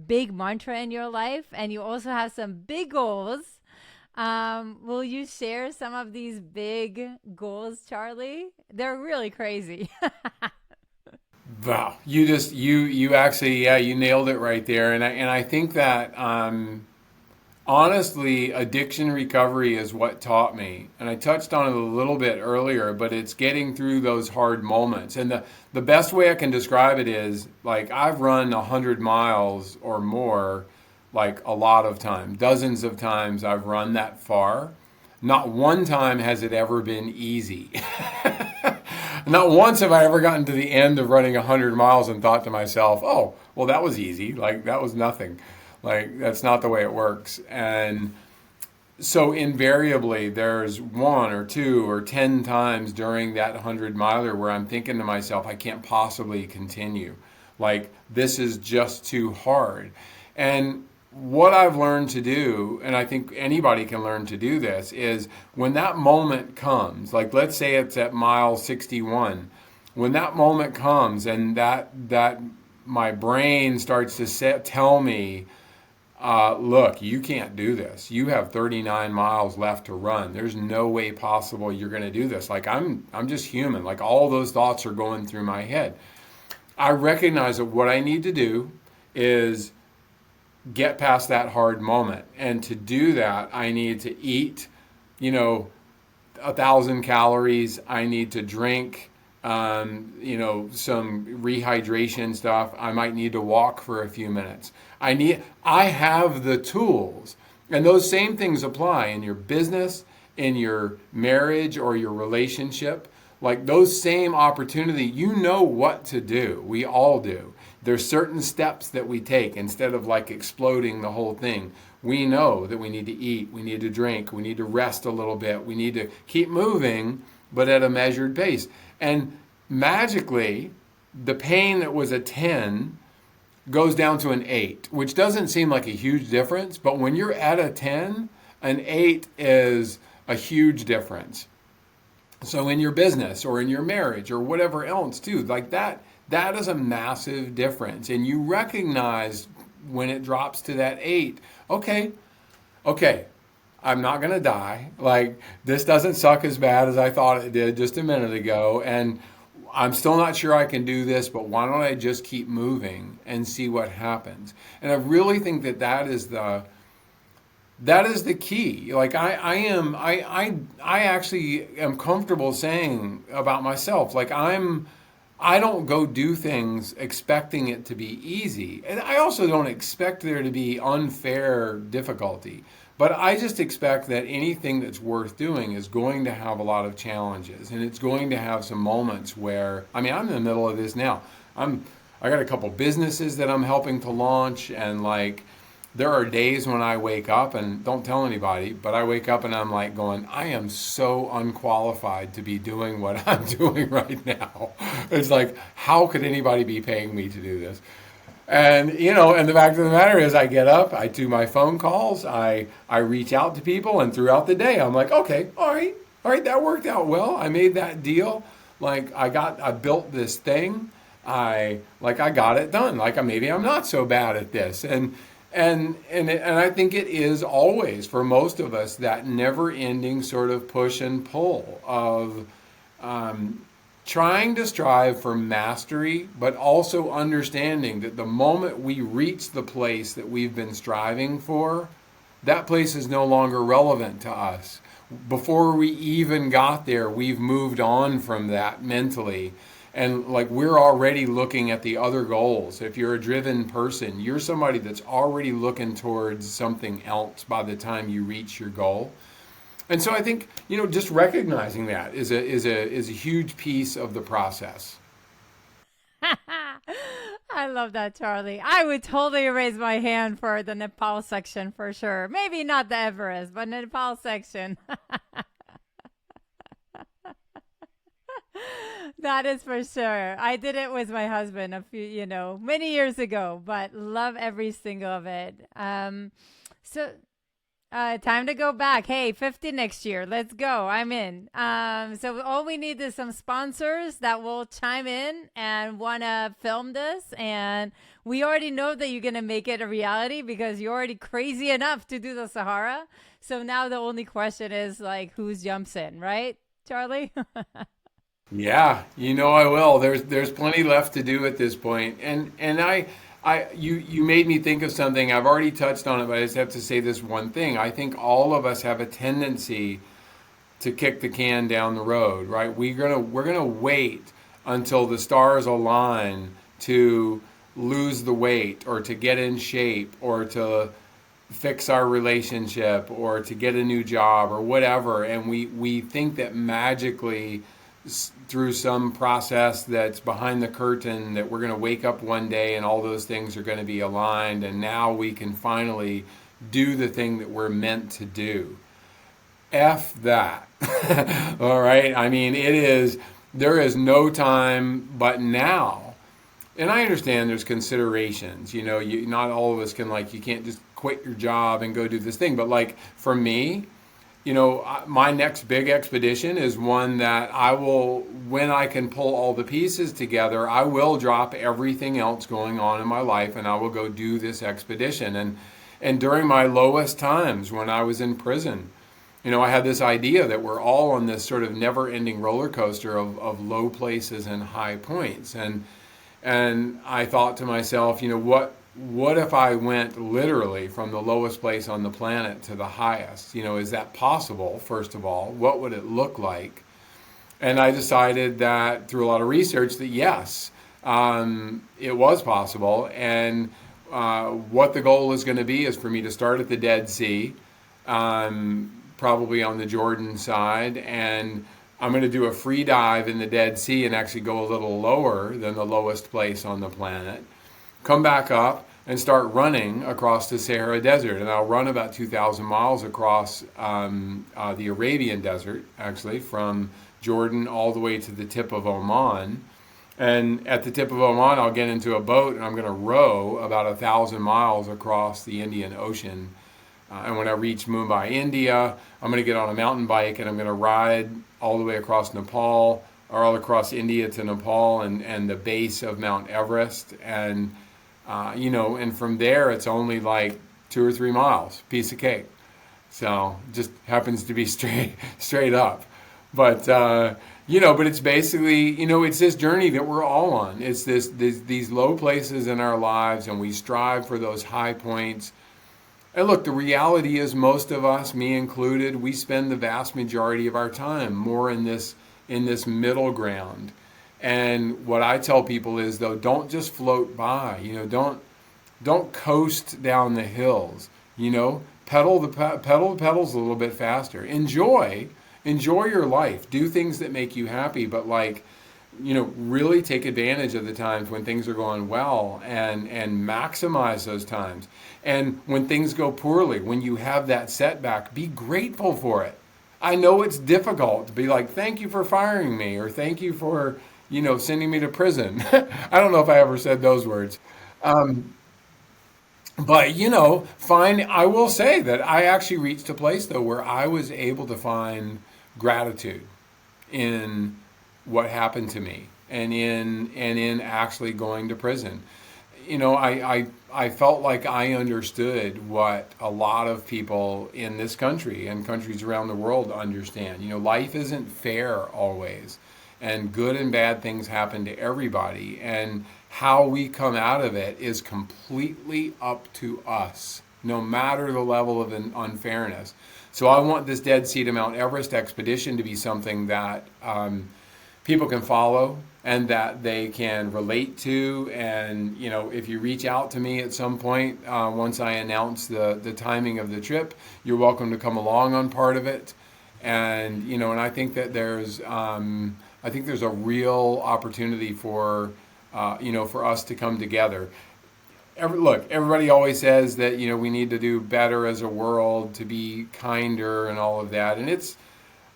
big mantra in your life. And you also have some big goals. Will you share some of these big goals, Charlie? They're really crazy. Wow, you actually, yeah, you nailed it right there. And I think that honestly, addiction recovery is what taught me. And I touched on it a little bit earlier, but it's getting through those hard moments. And the best way I can describe it is like I've run 100 miles or more, like a lot of times, dozens of times I've run that far. Not one time has it ever been easy. Not once have I ever gotten to the end of running 100 miles and thought to myself, oh, well, that was easy. Like, that was nothing. Like, that's not the way it works. And so invariably, there's one or two or 10 times during that 100 miler where I'm thinking to myself, I can't possibly continue. Like, this is just too hard. And what I've learned to do, and I think anybody can learn to do this, is when that moment comes, like let's say it's at mile 61, when that moment comes and that my brain starts to tell me, look, you can't do this. You have 39 miles left to run. There's no way possible you're going to do this. Like I'm just human. Like all those thoughts are going through my head. I recognize that what I need to do is get past that hard moment. And to do that, I need to eat, 1,000 calories. I need to drink, some rehydration stuff. I might need to walk for a few minutes. I have the tools. And those same things apply in your business, in your marriage or your relationship. Like those same opportunity, you know what to do. We all do. There's certain steps that we take instead of like exploding the whole thing. We know that we need to eat, we need to drink, we need to rest a little bit, we need to keep moving, but at a measured pace. And magically, the pain that was a 10 goes down to an 8, which doesn't seem like a huge difference, but when you're at a 10, an 8 is a huge difference. So in your business or in your marriage or whatever else too, like that is a massive difference. And you recognize when it drops to that 8, okay, I'm not going to die. Like this doesn't suck as bad as I thought it did just a minute ago. And I'm still not sure I can do this, but why don't I just keep moving and see what happens? And I really think that that is the key. Like I actually am comfortable saying about myself, like I don't go do things expecting it to be easy. And I also don't expect there to be unfair difficulty. But I just expect that anything that's worth doing is going to have a lot of challenges, and it's going to have some moments where, I mean, I'm in the middle of this now. I got a couple businesses that I'm helping to launch, and like there are days when I wake up, and don't tell anybody, but I wake up and I'm like going, I am so unqualified to be doing what I'm doing right now. It's like, how could anybody be paying me to do this? And and the fact of the matter is, I get up, I do my phone calls, I reach out to people, and throughout the day, I'm like, okay, all right, that worked out well. I made that deal. Like I built this thing. I got it done. Like maybe I'm not so bad at this, and I think it is always for most of us that never-ending sort of push and pull of trying to strive for mastery, but also understanding that the moment we reach the place that we've been striving for, that place is no longer relevant to us. Before we even got there, we've moved on from that mentally. And like we're already looking at the other goals. If you're a driven person, you're somebody that's already looking towards something else by the time you reach your goal. And so I think, just recognizing that is a huge piece of the process. I love that, Charlie. I would totally raise my hand for the Nepal section for sure. Maybe not the Everest, but the Nepal section. That is for sure. I did it with my husband many years ago, but love every single of it. So time to go back. Hey, 50 next year. Let's go. I'm in. So all we need is some sponsors that will chime in and want to film this. And we already know that you're going to make it a reality because you're already crazy enough to do the Sahara. So now the only question is like, who jumps in, right, Charlie? Yeah, I will. There's plenty left to do at this point. You made me think of something. I've already touched on it, but I just have to say this one thing. I think all of us have a tendency to kick the can down the road, right? We're gonna wait until the stars align to lose the weight or to get in shape or to fix our relationship or to get a new job or whatever. And we think that magically through some process that's behind the curtain that we're going to wake up one day and all those things are going to be aligned, and now we can finally do the thing that we're meant to do. F that. All right? I mean, there is no time but now. And I understand there's considerations. Not all of us can, you can't just quit your job and go do this thing. But for me, my next big expedition is one that when I can pull all the pieces together, I will drop everything else going on in my life and I will go do this expedition. And during my lowest times when I was in prison, I had this idea that we're all on this sort of never-ending roller coaster of low places and high points. And I thought to myself, what if I went literally from the lowest place on the planet to the highest? Is that possible, first of all? What would it look like? And I decided that through a lot of research that yes, it was possible. And what the goal is going to be is for me to start at the Dead Sea, probably on the Jordan side, and I'm going to do a free dive in the Dead Sea and actually go a little lower than the lowest place on the planet. Come back up and start running across the Sahara Desert. And I'll run about 2,000 miles across the Arabian Desert, actually, from Jordan all the way to the tip of Oman. And at the tip of Oman, I'll get into a boat and I'm going to row about 1,000 miles across the Indian Ocean. And when I reach Mumbai, India, I'm going to get on a mountain bike and I'm going to ride all the way across Nepal, or all across India to Nepal and the base of Mount Everest. And and from there, it's only 2 or 3 miles, piece of cake. So just happens to be straight up. But, But it's basically, it's this journey that we're all on. It's these low places in our lives, and we strive for those high points. And look, the reality is most of us, me included, we spend the vast majority of our time more in this middle ground. And what I tell people is, though, don't just float by. Don't coast down the hills. Pedal the pedals a little bit faster. Enjoy your life. Do things that make you happy, but really take advantage of the times when things are going well, and maximize those times. And when things go poorly, when you have that setback, be grateful for it. I know it's difficult to be like, thank you for firing me, or thank you for, sending me to prison. I don't know if I ever said those words. Um, but, I will say that I actually reached a place, though, where I was able to find gratitude in what happened to me, and in actually going to prison. I felt like I understood what a lot of people in this country and countries around the world understand. Life isn't fair always, and good and bad things happen to everybody, and how we come out of it is completely up to us, no matter the level of unfairness. So I want this Dead Sea to Mount Everest expedition to be something that people can follow and that they can relate to. And, if you reach out to me at some point, once I announce the timing of the trip, you're welcome to come along on part of it. And I think that there's a real opportunity for us to come together. Look, everybody always says that, we need to do better as a world, to be kinder and all of that. And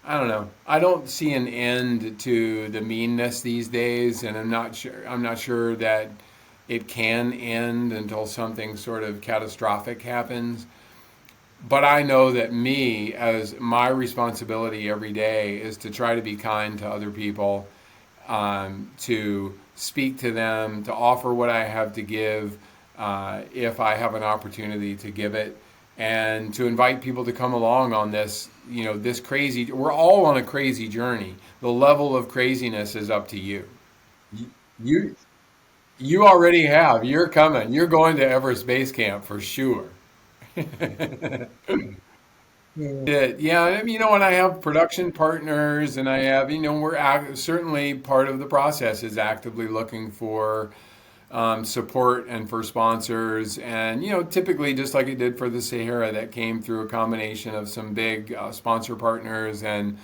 I don't know. I don't see an end to the meanness these days, and I'm not sure that it can end until something sort of catastrophic happens. But I know that as my responsibility every day is to try to be kind to other people, to speak to them, to offer what I have to give, if I have an opportunity to give it, and to invite people to come along on this crazy. We're all on a crazy journey. The level of craziness is up to you. You you already have. You're coming. You're going to Everest Base Camp for sure. Yeah, I mean, and I have production partners, and I have, certainly part of the process is actively looking for support and for sponsors. And, typically, just like it did for the Sahara, that came through a combination of some big sponsor partners, and,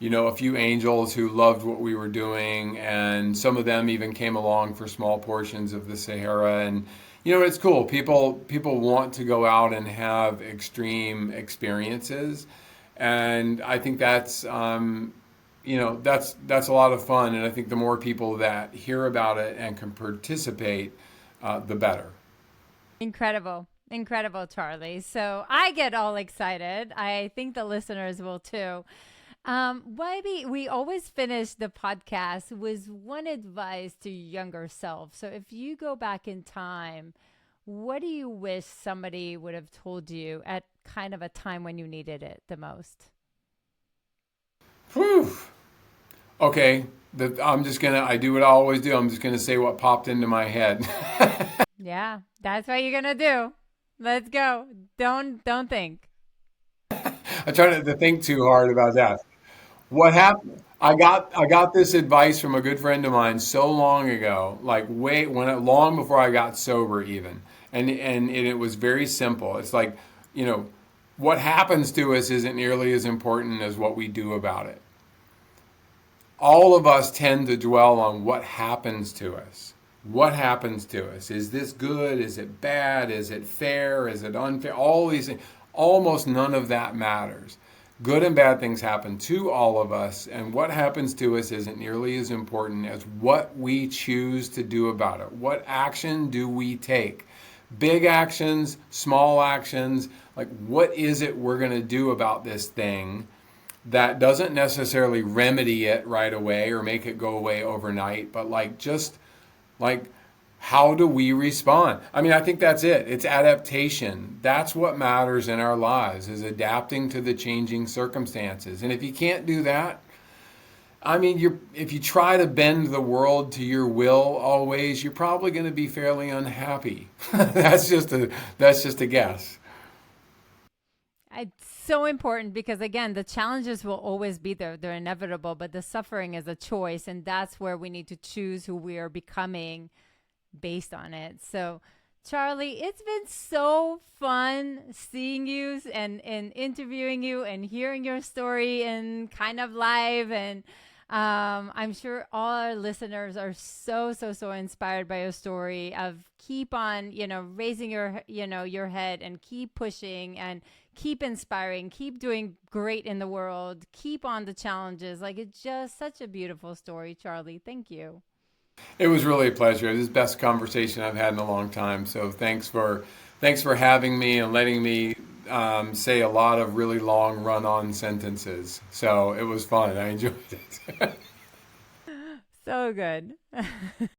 a few angels who loved what we were doing. And some of them even came along for small portions of the Sahara. And, it's cool. People want to go out and have extreme experiences. And I think that's a lot of fun. And I think the more people that hear about it and can participate, the better. Incredible. Incredible, Charlie. So I get all excited. I think the listeners will too. Maybe we always finish the podcast with one advice to your younger self. So if you go back in time, what do you wish somebody would have told you at kind of a time when you needed it the most? Whew. Okay. I do what I always do. I'm just gonna say what popped into my head. Yeah, that's what you're gonna do. Let's go. Don't think. I try not to think too hard about that. What happened? I got this advice from a good friend of mine so long ago, like long before I got sober even, and it was very simple. It's like, what happens to us isn't nearly as important as what we do about it. All of us tend to dwell on what happens to us. What happens to us? Is this good? Is it bad? Is it fair? Is it unfair? All these things. Almost none of that matters. Good and bad things happen to all of us, and what happens to us isn't nearly as important as what we choose to do about it. What action do we take? Big actions, small actions, like what is it we're going to do about this thing that doesn't necessarily remedy it right away or make it go away overnight, but like how do we respond? I mean, I think that's it. It's adaptation. That's what matters in our lives, is adapting to the changing circumstances. And if you can't do that, I mean, if you try to bend the world to your will always, you're probably going to be fairly unhappy. That's just a guess. It's so important because, again, the challenges will always be there. They're inevitable, but the suffering is a choice. And that's where we need to choose who we are becoming based on it. So, Charlie, it's been so fun seeing you and interviewing you and hearing your story and kind of live. And I'm sure all our listeners are so inspired by your story of keep on, raising your head and keep pushing and keep inspiring, keep doing great in the world, keep on the challenges. Like, it's just such a beautiful story, Charlie. Thank you. It was really a pleasure. This is the best conversation I've had in a long time. So thanks for having me and letting me say a lot of really long run-on sentences. So it was fun. I enjoyed it. So good.